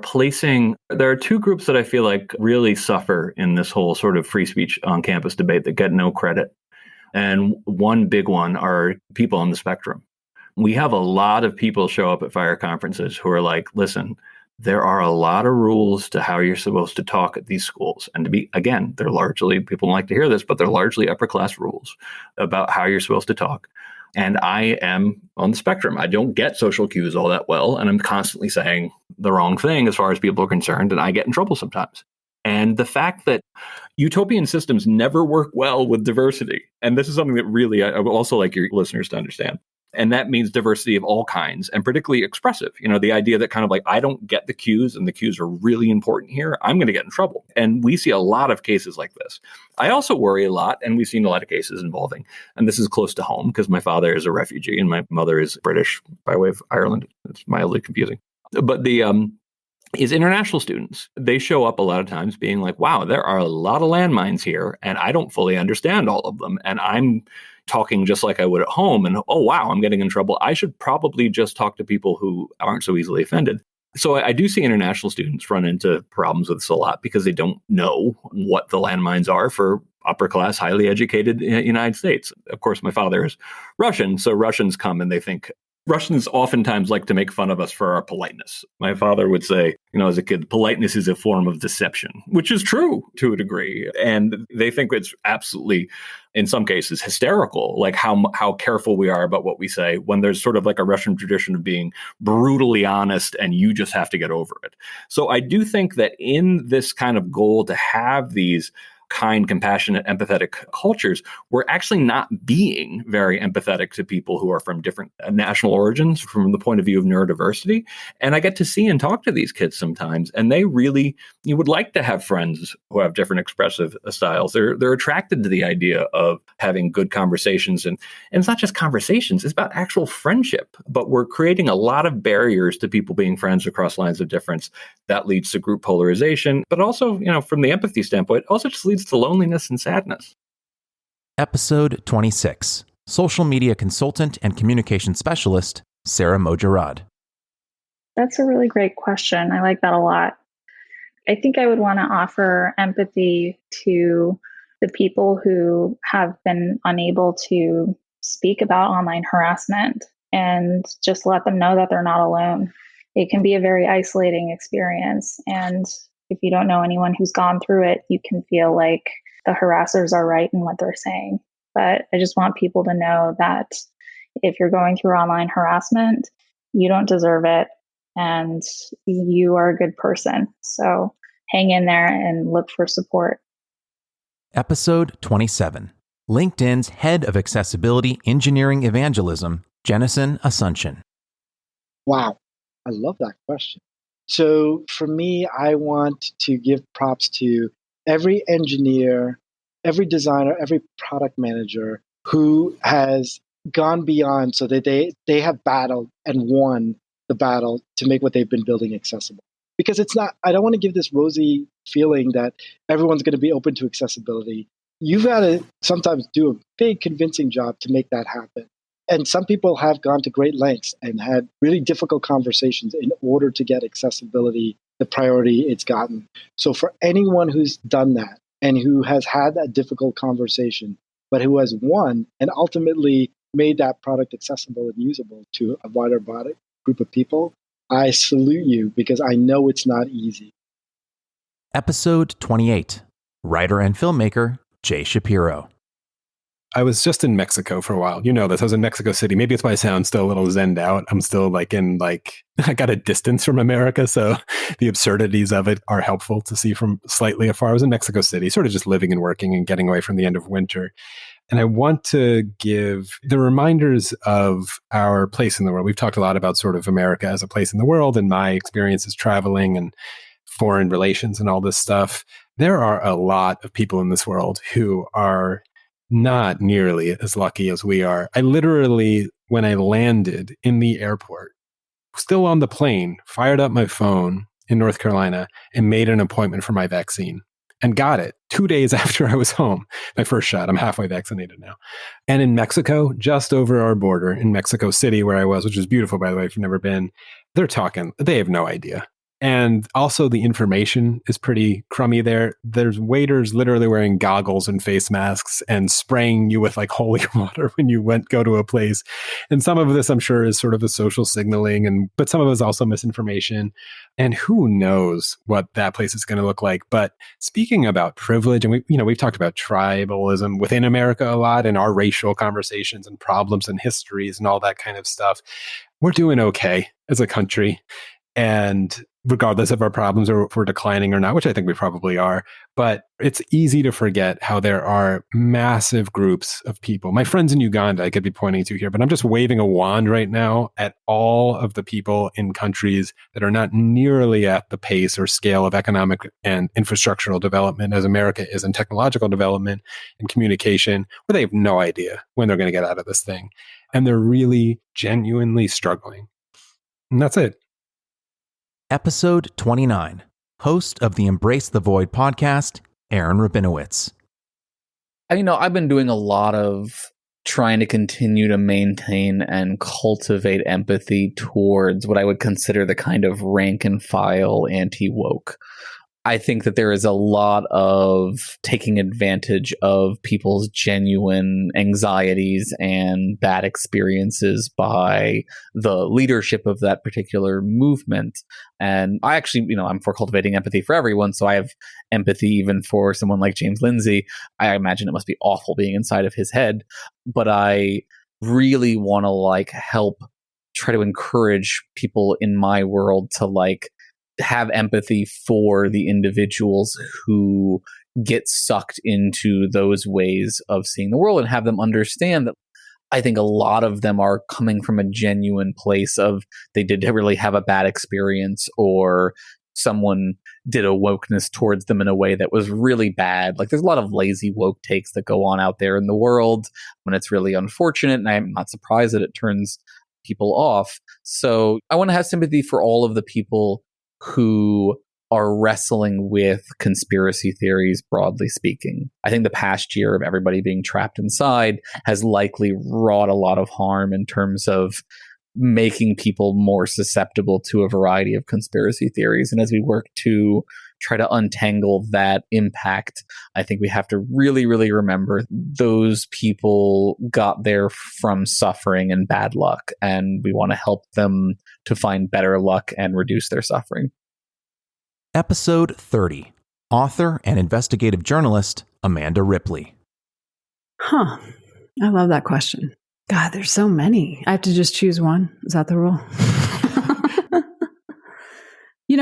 there are two groups that I feel like really suffer in this whole sort of free speech on campus debate that get no credit. And one big one are people on the spectrum. We have a lot of people show up at FIRE conferences who are like, listen, there are a lot of rules to how you're supposed to talk at these schools. And they're largely, people don't like to hear this, but they're largely upper class rules about how you're supposed to talk. And I am on the spectrum. I don't get social cues all that well. And I'm constantly saying the wrong thing as far as people are concerned. And I get in trouble sometimes. And the fact that utopian systems never work well with diversity. And this is something that really I would also like your listeners to understand. And that means diversity of all kinds, and particularly expressive. The idea that kind of like, I don't get the cues and the cues are really important here, I'm going to get in trouble. And we see a lot of cases like this. I also worry a lot, and we've seen a lot of cases involving, and this is close to home because my father is a refugee and my mother is British by way of Ireland. It's mildly confusing. But is international students. They show up a lot of times being like, wow, there are a lot of landmines here, and I don't fully understand all of them. And I'm talking just like I would at home. And, oh, wow, I'm getting in trouble. I should probably just talk to people who aren't so easily offended. So I do see international students run into problems with this a lot because they don't know what the landmines are for upper class, highly educated United States. Of course, my father is Russian. So Russians come and they think, Russians oftentimes like to make fun of us for our politeness. My father would say, as a kid, politeness is a form of deception, which is true to a degree. And they think it's absolutely, in some cases, hysterical, like how careful we are about what we say when there's sort of like a Russian tradition of being brutally honest and you just have to get over it. So I do think that in this kind of goal to have these kind, compassionate, empathetic cultures, we're actually not being very empathetic to people who are from different national origins from the point of view of neurodiversity. And I get to see and talk to these kids sometimes, and they really, you would like to have friends who have different expressive styles. They're attracted to the idea of having good conversations. And it's not just conversations, it's about actual friendship. But we're creating a lot of barriers to people being friends across lines of difference. That leads to group polarization, but also, from the empathy standpoint, also just leads to loneliness and sadness. Episode 26. Social media consultant and communication specialist, Sarah Mojarrad. That's a really great question. I like that a lot. I think I would want to offer empathy to the people who have been unable to speak about online harassment and just let them know that they're not alone. It can be a very isolating experience. And if you don't know anyone who's gone through it, you can feel like the harassers are right in what they're saying. But I just want people to know that if you're going through online harassment, you don't deserve it and you are a good person. So hang in there and look for support. Episode 27. LinkedIn's Head of Accessibility Engineering Evangelism, Jennison Asuncion. Wow, I love that question. So for me, I want to give props to every engineer, every designer, every product manager who has gone beyond so that they have battled and won the battle to make what they've been building accessible. Because it's not, I don't want to give this rosy feeling that everyone's going to be open to accessibility. You've got to sometimes do a big convincing job to make that happen. And some people have gone to great lengths and had really difficult conversations in order to get accessibility the priority it's gotten. So for anyone who's done that and who has had that difficult conversation, but who has won and ultimately made that product accessible and usable to a wider group of people, I salute you because I know it's not easy. Episode 28. Writer and filmmaker Jay Shapiro. I was just in Mexico for a while. You know this. I was in Mexico City. Maybe it's why I sound still a little zenned out. I'm still I got a distance from America, so the absurdities of it are helpful to see from slightly afar. I was in Mexico City, sort of just living and working and getting away from the end of winter. And I want to give the reminders of our place in the world. We've talked a lot about sort of America as a place in the world and my experiences traveling and foreign relations and all this stuff. There are a lot of people in this world who are not nearly as lucky as we are. I literally, when I landed in the airport, still on the plane, fired up my phone in North Carolina and made an appointment for my vaccine and got it 2 days after I was home. My first shot. I'm halfway vaccinated now. And in Mexico, just over our border in Mexico City, where I was, which is beautiful, by the way, if you've never been, they have no idea. And also the information is pretty crummy there. There's waiters literally wearing goggles and face masks and spraying you with holy water when you go to a place. And some of this, I'm sure, is sort of a social signaling, but some of it is also misinformation. And who knows what that place is going to look like. But speaking about privilege, and we've talked about tribalism within America a lot in our racial conversations and problems and histories and all that kind of stuff. We're doing okay as a country. And regardless of our problems or if we're declining or not, which I think we probably are, but it's easy to forget how there are massive groups of people. My friends in Uganda, I could be pointing to here, but I'm just waving a wand right now at all of the people in countries that are not nearly at the pace or scale of economic and infrastructural development as America is in technological development and communication, where they have no idea when they're going to get out of this thing. And they're really genuinely struggling. And that's it. Episode 29. Host of the Embrace the Void podcast, Aaron Rabinowitz. I've been doing a lot of trying to continue to maintain and cultivate empathy towards what I would consider the kind of rank and file anti-woke. I think that there is a lot of taking advantage of people's genuine anxieties and bad experiences by the leadership of that particular movement. And I actually, I'm for cultivating empathy for everyone. So I have empathy even for someone like James Lindsay. I imagine it must be awful being inside of his head. But I really want to help try to encourage people in my world to have empathy for the individuals who get sucked into those ways of seeing the world and have them understand that I think a lot of them are coming from a genuine place of they did really have a bad experience or someone did a wokeness towards them in a way that was really bad. There's a lot of lazy woke takes that go on out there in the world when it's really unfortunate, and I'm not surprised that it turns people off. So I want to have sympathy for all of the people who are wrestling with conspiracy theories, broadly speaking. I think the past year of everybody being trapped inside has likely wrought a lot of harm in terms of making people more susceptible to a variety of conspiracy theories. And as we work to try to untangle that impact, I think we have to really, really remember those people got there from suffering and bad luck, and we want to help them to find better luck and reduce their suffering. Episode 30. Author and investigative journalist Amanda Ripley. I love that question. God, there's so many. I have to just choose one. Is that the rule?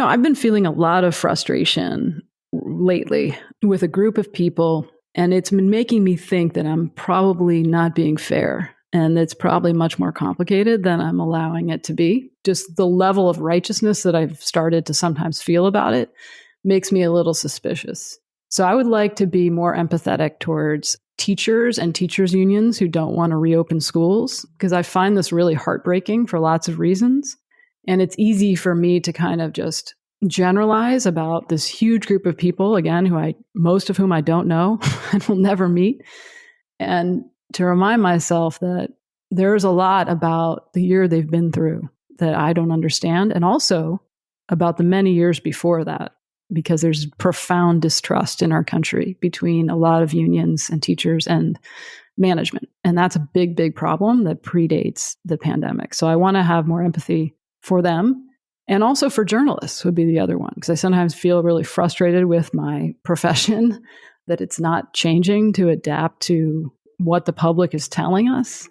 I've been feeling a lot of frustration lately with a group of people, and it's been making me think that I'm probably not being fair And it's probably much more complicated than I'm allowing it to be. Just the level of righteousness that I've started to sometimes feel about it makes me a little suspicious. So I would like to be more empathetic towards teachers and teachers unions who don't want to reopen schools, because I find this really heartbreaking for lots of reasons. And it's easy for me to kind of just generalize about this huge group of people, again, most of whom I don't know and will never meet. And to remind myself that there's a lot about the year they've been through that I don't understand, and also about the many years before that, because there's profound distrust in our country between a lot of unions and teachers and management. And that's a big, big problem that predates the pandemic. So I want to have more empathy for them, and also for journalists would be the other one, because I sometimes feel really frustrated with my profession that it's not changing to adapt to what the public is telling us.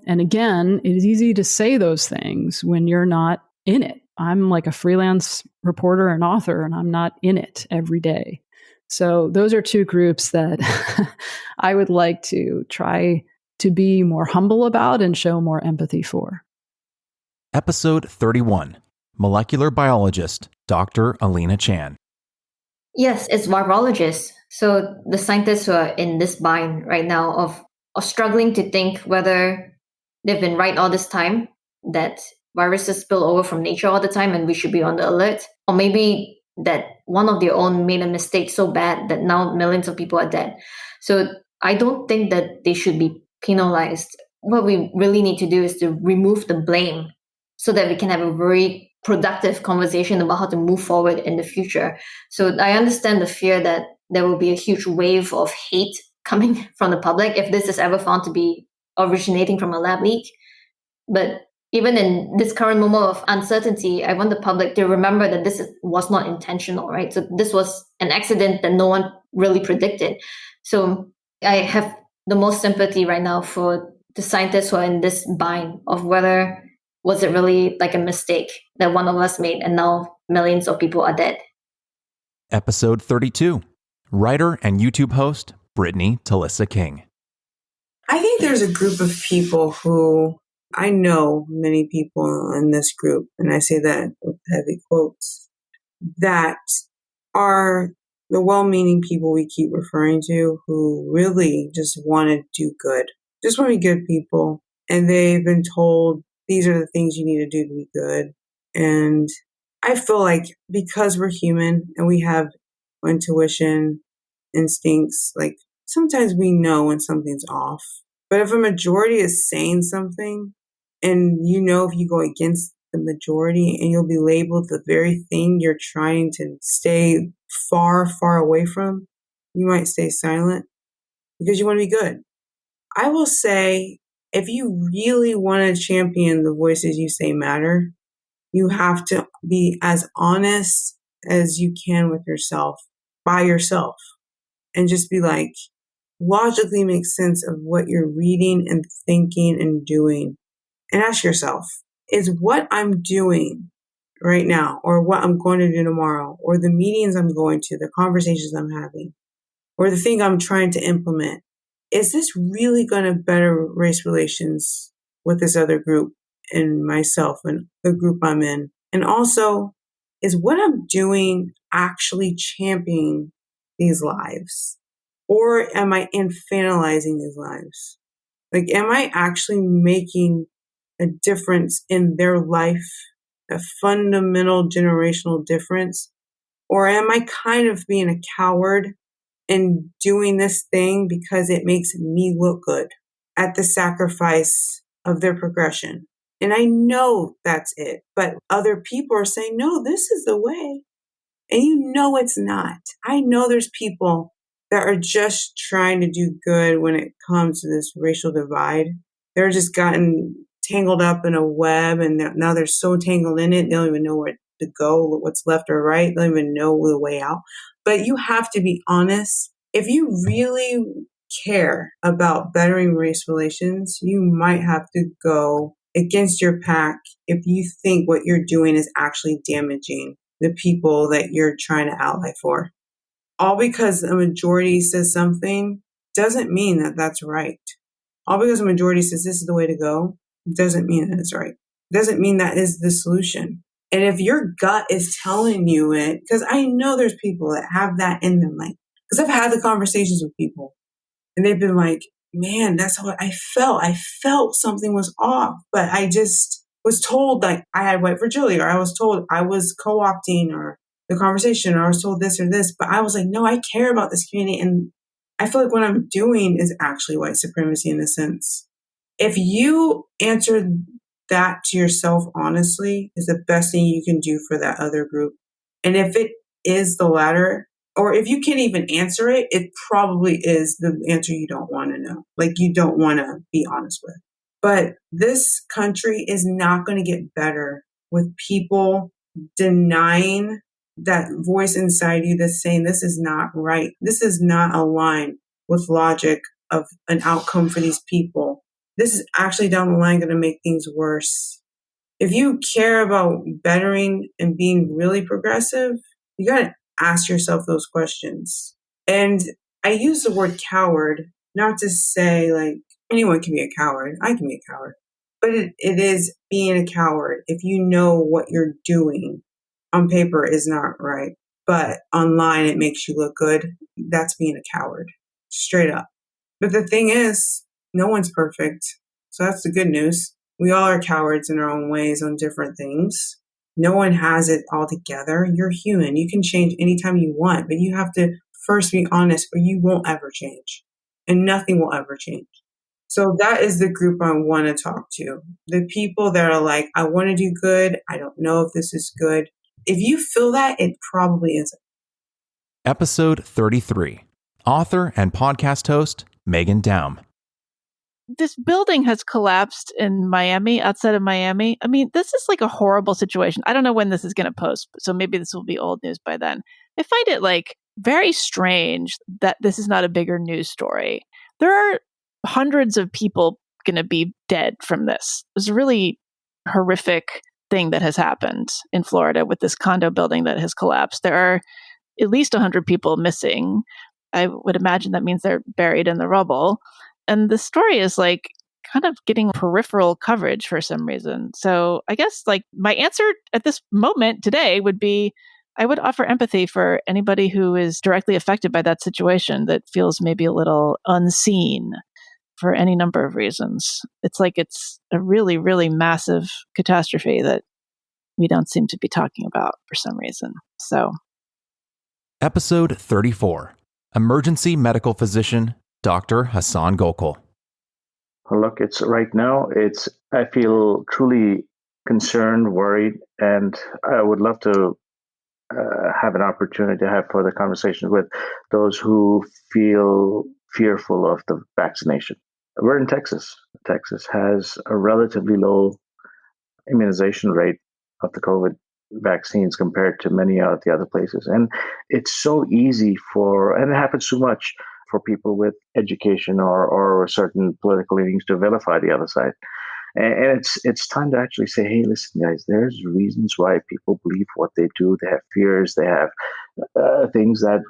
And again, it is easy to say those things when you're not in it. I'm like a freelance reporter and author, and I'm not in it every day. So those are two groups that I would like to try to be more humble about and show more empathy for. Episode 31, Molecular Biologist, Dr. Alina Chan. Yes, it's virologists. So the scientists who are in this bind right now of struggling to think whether they've been right all this time, that viruses spill over from nature all the time and we should be on the alert, or maybe that one of their own made a mistake so bad that now millions of people are dead. So I don't think that they should be penalized. What we really need to do is to remove the blame so that we can have a very productive conversation about how to move forward in the future. So I understand the fear that there will be a huge wave of hate coming from the public if this is ever found to be originating from a lab leak. But even in this current moment of uncertainty, I want the public to remember that this was not intentional, right? So this was an accident that no one really predicted. So I have the most sympathy right now for the scientists who are in this bind of whether was it really like a mistake that one of us made and now millions of people are dead. Episode 32, writer and YouTube host, Brittany Talissa King. I think there's a group of people who, I know many people in this group, and I say that with heavy quotes, that are the well-meaning people we keep referring to who really just want to do good, just want to be good people. And they've been told these are the things you need to do to be good. And I feel like because we're human and we have intuition, instincts, like sometimes we know when something's off. But if a majority is saying something, and you know if you go against the majority and you'll be labeled the very thing you're trying to stay far, far away from, you might stay silent because you want to be good. I will say, if you really want to champion the voices you say matter, you have to be as honest as you can with yourself, by yourself, and just be like, logically make sense of what you're reading and thinking and doing. And ask yourself, is what I'm doing right now, or what I'm going to do tomorrow, or the meetings I'm going to, the conversations I'm having, or the thing I'm trying to implement, is this really going to better race relations with this other group and myself and the group I'm in? And also, is what I'm doing actually championing these lives? Or am I infantilizing these lives? Like, am I actually making a difference in their life, a fundamental generational difference? Or am I kind of being a coward and doing this thing because it makes me look good at the sacrifice of their progression? And I know that's it, but other people are saying, no, this is the way. And you know it's not. I know there's people that are just trying to do good when it comes to this racial divide. They're just gotten tangled up in a web, and now they're so tangled in it, they don't even know where to go, what's left or right. They don't even know the way out. But you have to be honest. If you really care about bettering race relations, you might have to go against your pack if you think what you're doing is actually damaging the people that you're trying to ally for. All because a majority says something doesn't mean that that's right. All because a majority says this is the way to go doesn't mean that it's right. Doesn't mean that is the solution. And if your gut is telling you it, because I know there's people that have that in them, like, because I've had the conversations with people and they've been like, man, that's how I felt. I felt something was off, but I just was told like I had white fragility, or I was told I was co-opting or the conversation, or I was told this or this. But I was like, no, I care about this community. And I feel like what I'm doing is actually white supremacy in a sense. If you answer that to yourself honestly, is the best thing you can do for that other group. And if it is the latter, or if you can't even answer it, it probably is the answer you don't want to know. Like you don't want to be honest with. But this country is not going to get better with people denying that voice inside you that's saying this is not right. This is not aligned with logic of an outcome for these people. This is actually down the line going to make things worse. If you care about bettering and being really progressive, you got to ask yourself those questions. And I use the word coward, not to say like anyone can be a coward. I can be a coward. But it is being a coward if you know what you're doing on paper is not right, but online it makes you look good. That's being a coward, straight up. But the thing is, no one's perfect. So that's the good news. We all are cowards in our own ways on different things. No one has it all together. You're human. You can change anytime you want, but you have to first be honest or you won't ever change. And nothing will ever change. So that is the group I want to talk to. The people that are like, I want to do good. I don't know if this is good. If you feel that, it probably isn't. Episode 33. Author and podcast host, Megan Daum. This building has collapsed in Miami, outside of Miami. I mean, this is like a horrible situation. I don't know when this is going to post, so maybe this will be old news by then. I find it like very strange that this is not a bigger news story. There are hundreds of people going to be dead from this. It's a really horrific thing that has happened in Florida with this condo building that has collapsed. There are at least 100 people missing. I would imagine that means they're buried in the rubble. And the story is like kind of getting peripheral coverage for some reason. So I guess like my answer at this moment today would be I would offer empathy for anybody who is directly affected by that situation that feels maybe a little unseen for any number of reasons. It's like it's a really, really massive catastrophe that we don't seem to be talking about for some reason. So, Episode 34. Emergency Medical Physician, Dr. Hassan Gokul. Look, it's right now, I feel truly concerned, worried, and I would love to have an opportunity to have further conversations with those who feel fearful of the vaccination. We're in Texas. Texas has a relatively low immunization rate of the COVID vaccines compared to many of the other places. And it's so easy and it happens so much for people with education or certain political leanings to vilify the other side. And it's time to actually say, hey, listen, guys, there's reasons why people believe what they do. They have fears. They have things that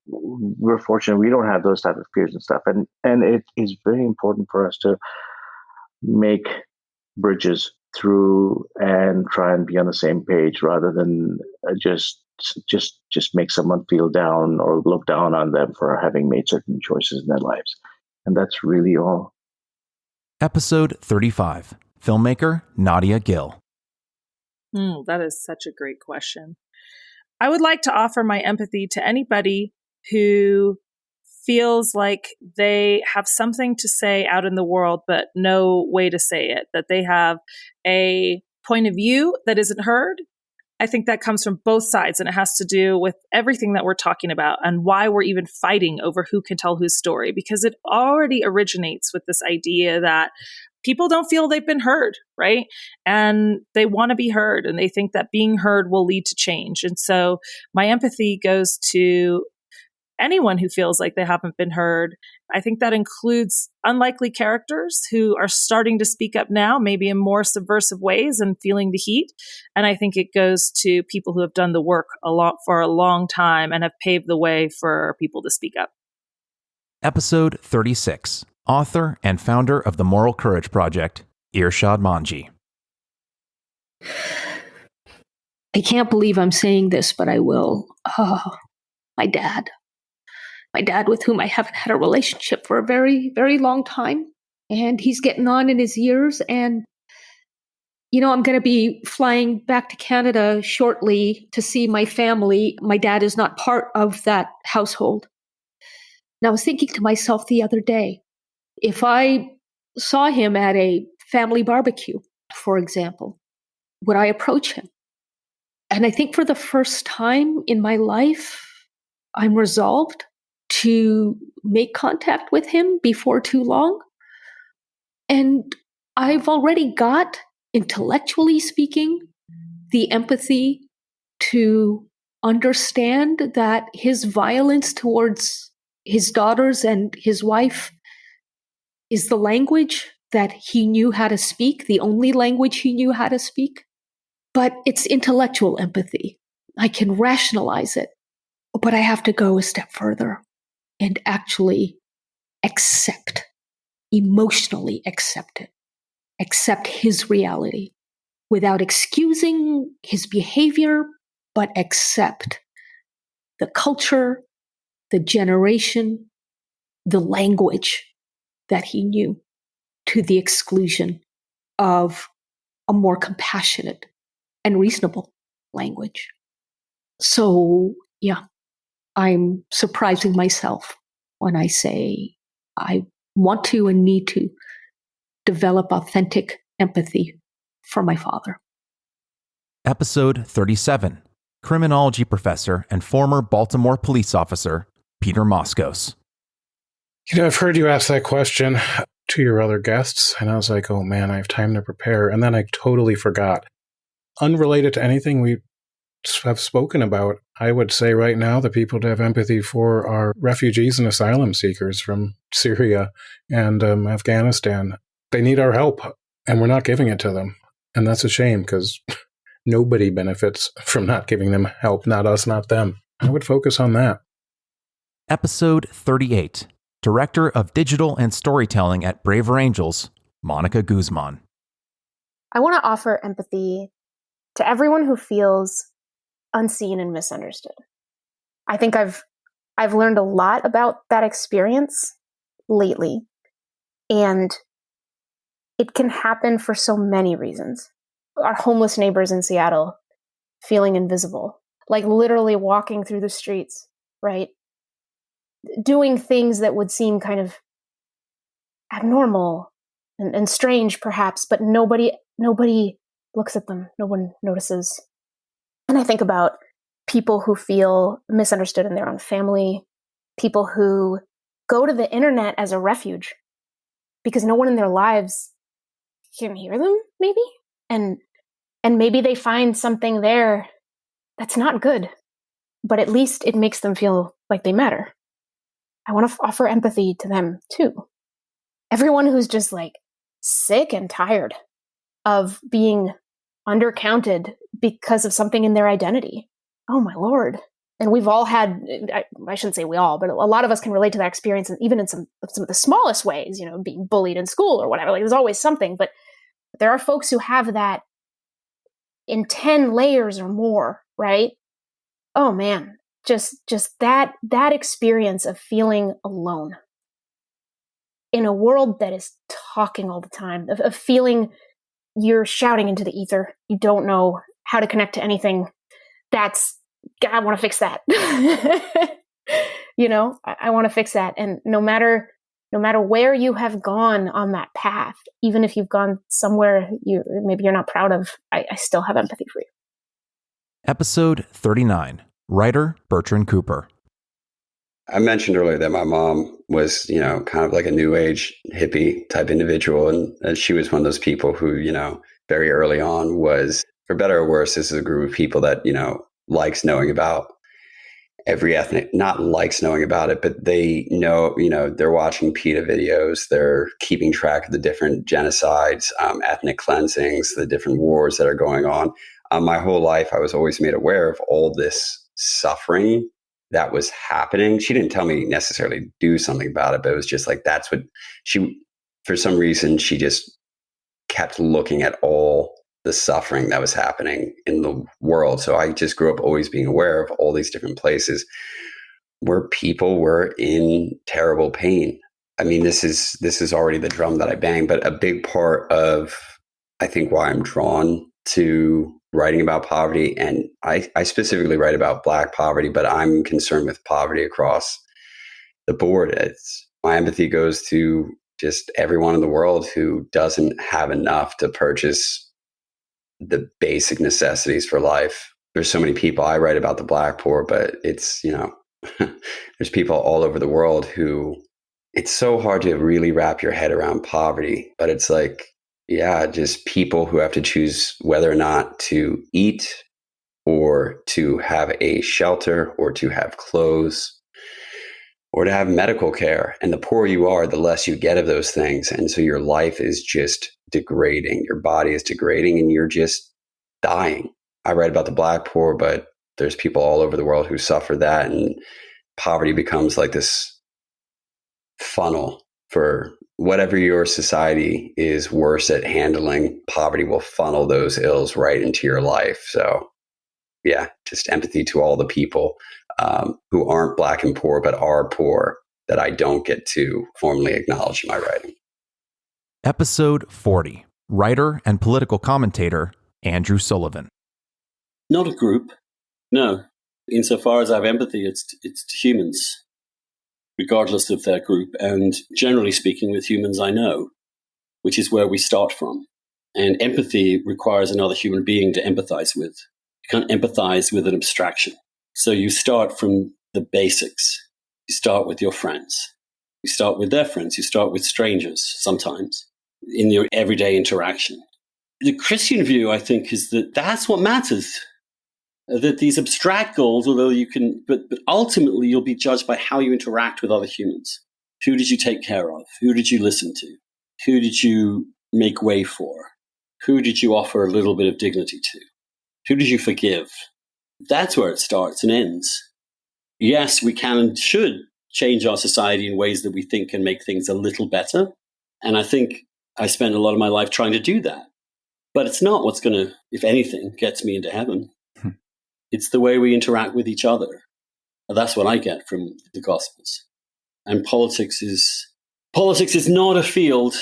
we're fortunate we don't have those type of fears and stuff. And it is very important for us to make bridges through and try and be on the same page rather than just make someone feel down or look down on them for having made certain choices in their lives. And that's really all. Episode 35. Filmmaker Nadia Gill. That is such a great question. I would like to offer my empathy to anybody who feels like they have something to say out in the world, but no way to say it, that they have a point of view that isn't heard. I think that comes from both sides, and it has to do with everything that we're talking about and why we're even fighting over who can tell whose story, because it already originates with this idea that people don't feel they've been heard, right? And they want to be heard, and they think that being heard will lead to change. And so my empathy goes to anyone who feels like they haven't been heard. I think that includes unlikely characters who are starting to speak up now, maybe in more subversive ways and feeling the heat. And I think it goes to people who have done the work for a long time and have paved the way for people to speak up. Episode 36. author and founder of the Moral Courage Project, Irshad Manji. I can't believe I'm saying this, but I will. Oh, my dad. My dad, with whom I haven't had a relationship for a very, very long time. And he's getting on in his years. And, I'm going to be flying back to Canada shortly to see my family. My dad is not part of that household. And I was thinking to myself the other day, if I saw him at a family barbecue, for example, would I approach him? And I think for the first time in my life, I'm resolved to make contact with him before too long. And I've already got, intellectually speaking, the empathy to understand that his violence towards his daughters and his wife is the language that he knew how to speak, the only language he knew how to speak. But it's intellectual empathy. I can rationalize it, but I have to go a step further and actually accept, emotionally accept it, accept his reality without excusing his behavior, but accept the culture, the generation, the language that he knew, to the exclusion of a more compassionate and reasonable language. So, yeah, I'm surprising myself when I say I want to and need to develop authentic empathy for my father. Episode 37, criminology professor and former Baltimore police officer, Peter Moskos. I've heard you ask that question to your other guests, and I was like, oh man, I have time to prepare. And then I totally forgot. Unrelated to anything we have spoken about, I would say right now the people to have empathy for are refugees and asylum seekers from Syria and Afghanistan. They need our help, and we're not giving it to them. And that's a shame, because nobody benefits from not giving them help, not us, not them. I would focus on that. Episode 38, Director of Digital and Storytelling at Braver Angels, Monica Guzman. I want to offer empathy to everyone who feels unseen and misunderstood. I think I've learned a lot about that experience lately, and it can happen for so many reasons. Our homeless neighbors in Seattle feeling invisible, like literally walking through the streets, right? Doing things that would seem kind of abnormal and strange, perhaps, but nobody looks at them. No one notices. And I think about people who feel misunderstood in their own family, people who go to the internet as a refuge because no one in their lives can hear them, maybe. And maybe they find something there that's not good, but at least it makes them feel like they matter. I want to offer empathy to them too. Everyone who's just like sick and tired of being undercounted because of something in their identity. Oh my Lord. And we've all had, I shouldn't say we all, but a lot of us can relate to that experience, and even in some of the smallest ways, being bullied in school or whatever. Like, there's always something, but there are folks who have that in 10 layers or more, right? Oh man, just that experience of feeling alone in a world that is talking all the time, of feeling you're shouting into the ether. You don't know how to connect to anything. I want to fix that. I want to fix that. And no matter where you have gone on that path, even if you've gone somewhere maybe you're not proud of, I still have empathy for you. Episode 39, writer Bertrand Cooper. I mentioned earlier that my mom was, kind of like a new age hippie type individual. And she was one of those people who, very early on was, for better or worse, this is a group of people that, likes knowing about every ethnic, not likes knowing about it, but they know, they're watching PETA videos. They're keeping track of the different genocides, ethnic cleansings, the different wars that are going on. My whole life, I was always made aware of all this suffering that was happening. She didn't tell me necessarily to do something about it, but it was just like, that's what for some reason, she just kept looking at all the suffering that was happening in the world. So I just grew up always being aware of all these different places where people were in terrible pain. I mean, this is already the drum that I bang, but a big part of, I think, why I'm drawn to writing about poverty, and I specifically write about Black poverty, but I'm concerned with poverty across the board. My empathy goes to just everyone in the world who doesn't have enough to purchase the basic necessities for life. There's so many people. I write about the Black poor, but it's, there's people all over the world who, it's so hard to really wrap your head around poverty, but it's like, yeah, just people who have to choose whether or not to eat or to have a shelter or to have clothes or to have medical care. And the poorer you are, the less you get of those things. And so your life is just degrading. Your body is degrading and you're just dying. I write about the Black poor, but there's people all over the world who suffer that. And poverty becomes like this funnel for whatever your society is worse at handling. Poverty will funnel those ills right into your life. So yeah, just empathy to all the people who aren't Black and poor, but are poor, that I don't get to formally acknowledge in my writing. Episode 40, writer and political commentator Andrew Sullivan. Not a group, no. Insofar as I have empathy, it's to humans, regardless of their group, and generally speaking with humans I know, which is where we start from. And empathy requires another human being to empathize with. You can't empathize with an abstraction. So you start from the basics. You start with your friends. You start with their friends. You start with strangers sometimes in your everyday interaction. The Christian view, I think, is that that's what matters. That these abstract goals, although you can, but ultimately you'll be judged by how you interact with other humans. Who did you take care of? Who did you listen to? Who did you make way for? Who did you offer a little bit of dignity to? Who did you forgive? That's where it starts and ends. Yes, we can and should change our society in ways that we think can make things a little better. And I think I spent a lot of my life trying to do that. But it's not what's going to, if anything, gets me into heaven. It's the way we interact with each other. And that's what I get from the Gospels. And politics is not a field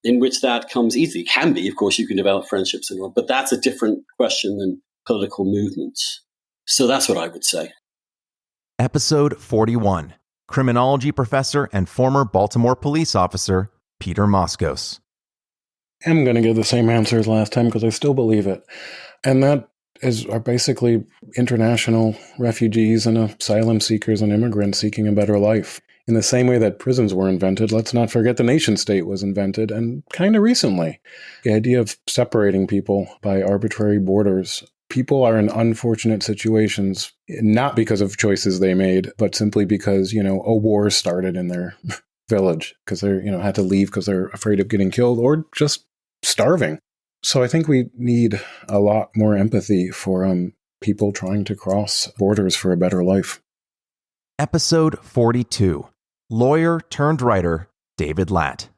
in which that comes easily. It can be, of course, you can develop friendships and all, but that's a different question than political movements. So that's what I would say. Episode 41, criminology professor and former Baltimore police officer Peter Moskos. I'm going to give the same answer as last time because I still believe it. And that are basically international refugees and asylum seekers and immigrants seeking a better life. In the same way that prisons were invented, let's not forget the nation state was invented, and kind of recently. The idea of separating people by arbitrary borders. People are in unfortunate situations, not because of choices they made, but simply because, a war started in their village, because they, had to leave because they're afraid of getting killed or just starving. So I think we need a lot more empathy for people trying to cross borders for a better life. Episode 42, lawyer turned writer David Latt.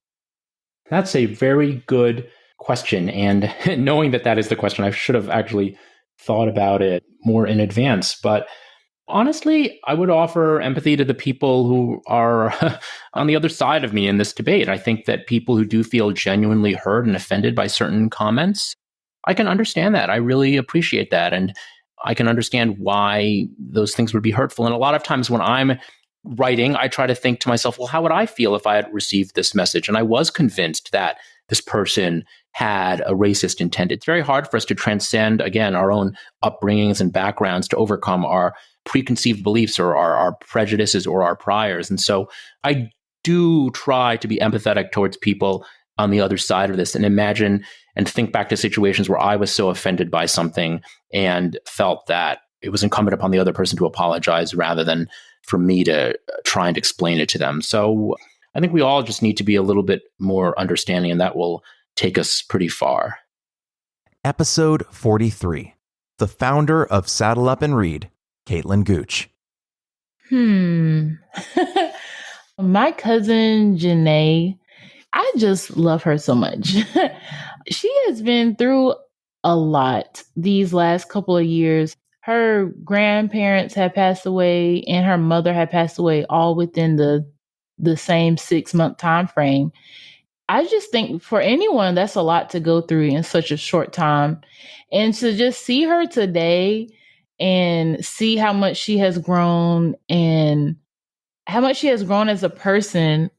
That's a very good question. And knowing that is the question, I should have actually thought about it more in advance. But honestly, I would offer empathy to the people who are on the other side of me in this debate. I think that people who do feel genuinely hurt and offended by certain comments, I can understand that. I really appreciate that. And I can understand why those things would be hurtful. And a lot of times when I'm writing, I try to think to myself, well, how would I feel if I had received this message? And I was convinced that this person had a racist intent. It's very hard for us to transcend, again, our own upbringings and backgrounds to overcome our preconceived beliefs or our prejudices or our priors. And so I do try to be empathetic towards people on the other side of this and imagine and think back to situations where I was so offended by something and felt that it was incumbent upon the other person to apologize rather than for me to try and explain it to them. So I think we all just need to be a little bit more understanding, and that will take us pretty far. Episode 43, the founder of Saddle Up and Read, Caitlin Gooch. My cousin Janae, I just love her so much. She has been through a lot these last couple of years. Her grandparents had passed away and her mother had passed away all within the same 6-month time frame. I just think for anyone, that's a lot to go through in such a short time. And to just see her today and see how much she has grown and how much she has grown as a person,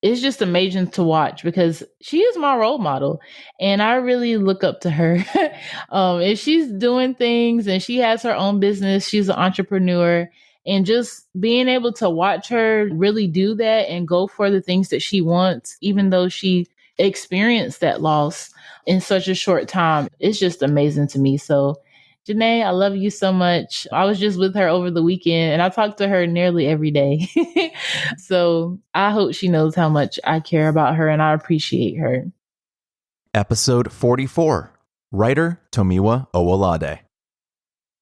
it's just amazing to watch because she is my role model and I really look up to her. If she's doing things and she has her own business, she's an entrepreneur, and just being able to watch her really do that and go for the things that she wants, even though she experienced that loss in such a short time, it's just amazing to me. So Janae, I love you so much. I was just with her over the weekend and I talk to her nearly every day. So I hope she knows how much I care about her and I appreciate her. Episode 44, writer Tomiwa Owolade.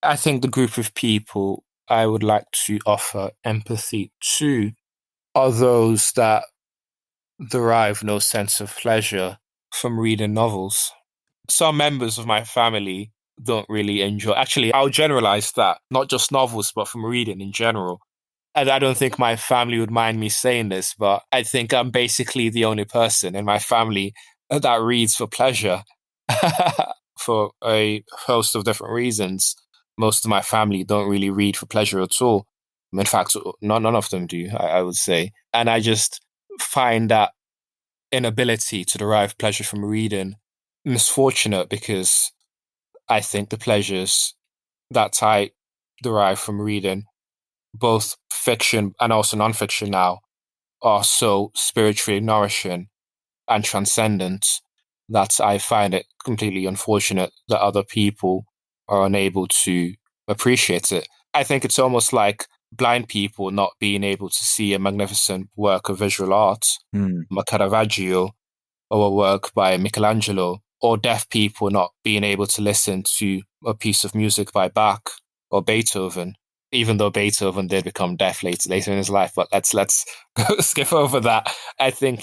I think the group of people I would like to offer empathy to are those that derive no sense of pleasure from reading novels. Some members of my family don't really enjoy. Actually, I'll generalize that, not just novels, but from reading in general. And I don't think my family would mind me saying this, but I think I'm basically the only person in my family that reads for pleasure for a host of different reasons. Most of my family don't really read for pleasure at all. In fact, none of them do, I would say. And I just find that inability to derive pleasure from reading misfortunate because I think the pleasures that I derive from reading, both fiction and also nonfiction now, are so spiritually nourishing and transcendent that I find it completely unfortunate that other people are unable to appreciate it. I think it's almost like blind people not being able to see a magnificent work of visual art, a Caravaggio, or a work by Michelangelo, or deaf people not being able to listen to a piece of music by Bach or Beethoven, even though Beethoven did become deaf later in his life. But let's skip over that. I think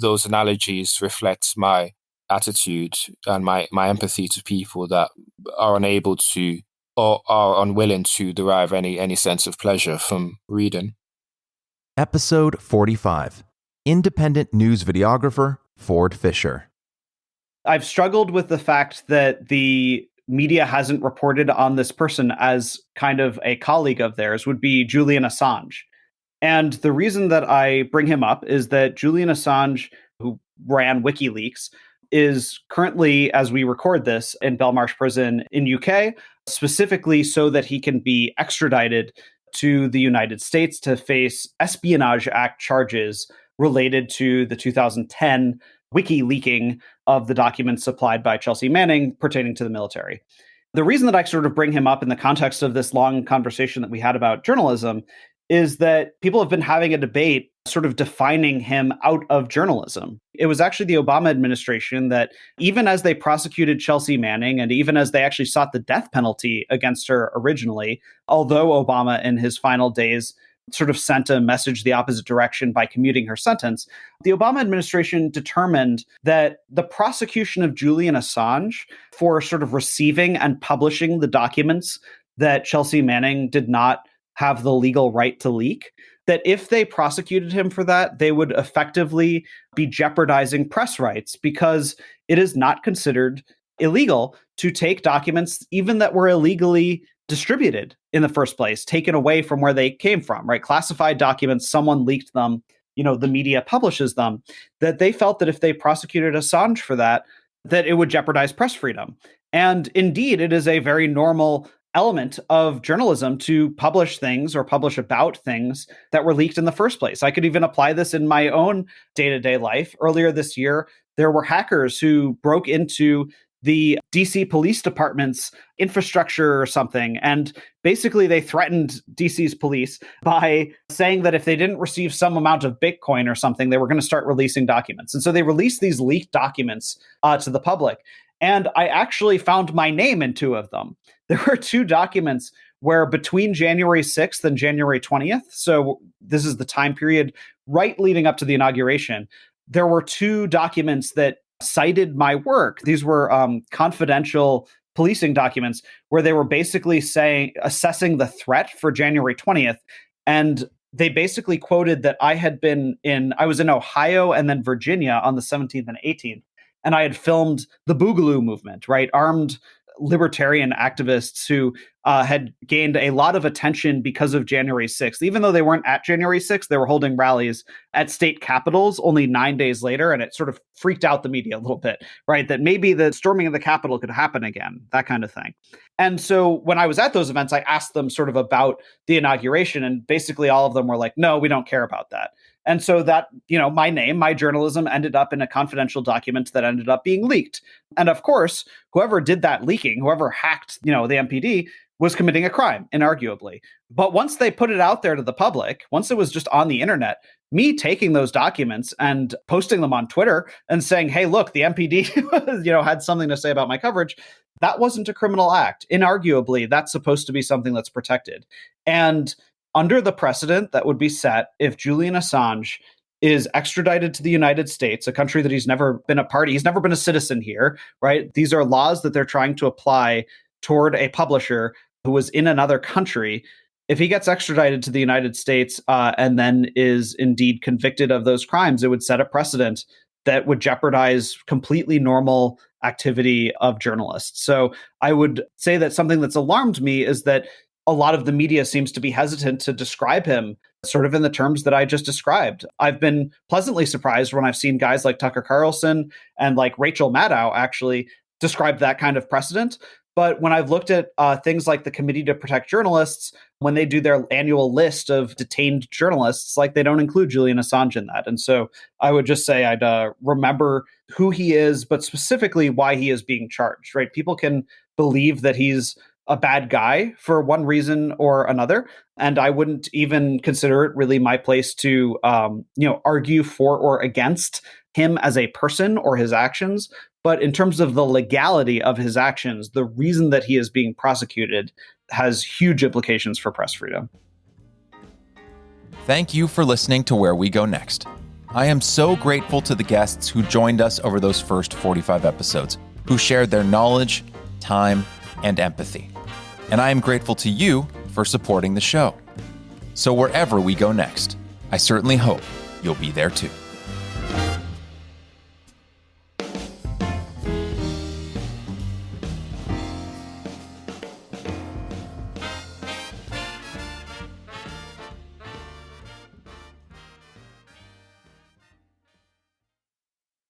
those analogies reflect my attitude and my empathy to people that are unable to or are unwilling to derive any sense of pleasure from reading. Episode 45, independent news videographer Ford Fisher. I've struggled with the fact that the media hasn't reported on this person as kind of a colleague of theirs, would be Julian Assange. And the reason that I bring him up is that Julian Assange, who ran WikiLeaks, is currently, as we record this, in Belmarsh Prison in UK, specifically so that he can be extradited to the United States to face Espionage Act charges related to the 2010 wiki leaking of the documents supplied by Chelsea Manning pertaining to the military. The reason that I sort of bring him up in the context of this long conversation that we had about journalism is that people have been having a debate sort of defining him out of journalism. It was actually the Obama administration that, even as they prosecuted Chelsea Manning and even as they actually sought the death penalty against her originally, although Obama in his final days sort of sent a message the opposite direction by commuting her sentence, the Obama administration determined that the prosecution of Julian Assange for sort of receiving and publishing the documents that Chelsea Manning did not have the legal right to leak, that if they prosecuted him for that, they would effectively be jeopardizing press rights because it is not considered illegal to take documents even that were illegally distributed in the first place, taken away from where they came from, right? Classified documents, someone leaked them, the media publishes them, that they felt that if they prosecuted Assange for that, that it would jeopardize press freedom. And indeed, it is a very normal element of journalism to publish things or publish about things that were leaked in the first place. I could even apply this in my own day-to-day life. Earlier this year, there were hackers who broke into the DC Police Department's infrastructure or something. And basically they threatened DC's police by saying that if they didn't receive some amount of Bitcoin or something, they were going to start releasing documents. And so they released these leaked documents to the public. And I actually found my name in two of them. There were two documents where between January 6th and January 20th, so this is the time period right leading up to the inauguration, there were 2 documents that cited my work. These were confidential policing documents where they were basically assessing the threat for January 20th. And they basically quoted that I was in Ohio and then Virginia on the 17th and 18th. And I had filmed the Boogaloo movement, right? Armed libertarian activists who had gained a lot of attention because of January 6th. Even though they weren't at January 6th, they were holding rallies at state capitals only 9 days later. And it sort of freaked out the media a little bit, right? That maybe the storming of the Capitol could happen again, that kind of thing. And so when I was at those events, I asked them sort of about the inauguration, and basically all of them were like, no, we don't care about that. And so that, my name, my journalism ended up in a confidential document that ended up being leaked. And of course, whoever did that leaking, whoever hacked, the MPD, was committing a crime, inarguably. But once they put it out there to the public, once it was just on the internet, me taking those documents and posting them on Twitter and saying, hey, look, the MPD, had something to say about my coverage, that wasn't a criminal act. Inarguably, that's supposed to be something that's protected. And under the precedent that would be set if Julian Assange is extradited to the United States, a country that he's never been a party, he's never been a citizen here, right? These are laws that they're trying to apply toward a publisher who was in another country. If he gets extradited to the United States and then is indeed convicted of those crimes, it would set a precedent that would jeopardize completely normal activity of journalists. So I would say that something that's alarmed me is that a lot of the media seems to be hesitant to describe him sort of in the terms that I just described. I've been pleasantly surprised when I've seen guys like Tucker Carlson and like Rachel Maddow actually describe that kind of precedent. But when I've looked at things like the Committee to Protect Journalists, when they do their annual list of detained journalists, like they don't include Julian Assange in that. And so I would just say I'd remember who he is, but specifically why he is being charged, right? People can believe that he's a bad guy for one reason or another. And I wouldn't even consider it really my place to, argue for or against him as a person or his actions. But in terms of the legality of his actions, the reason that he is being prosecuted has huge implications for press freedom. Thank you for listening to Where We Go Next. I am so grateful to the guests who joined us over those first 45 episodes, who shared their knowledge, time, and empathy. And I am grateful to you for supporting the show. So wherever we go next, I certainly hope you'll be there too.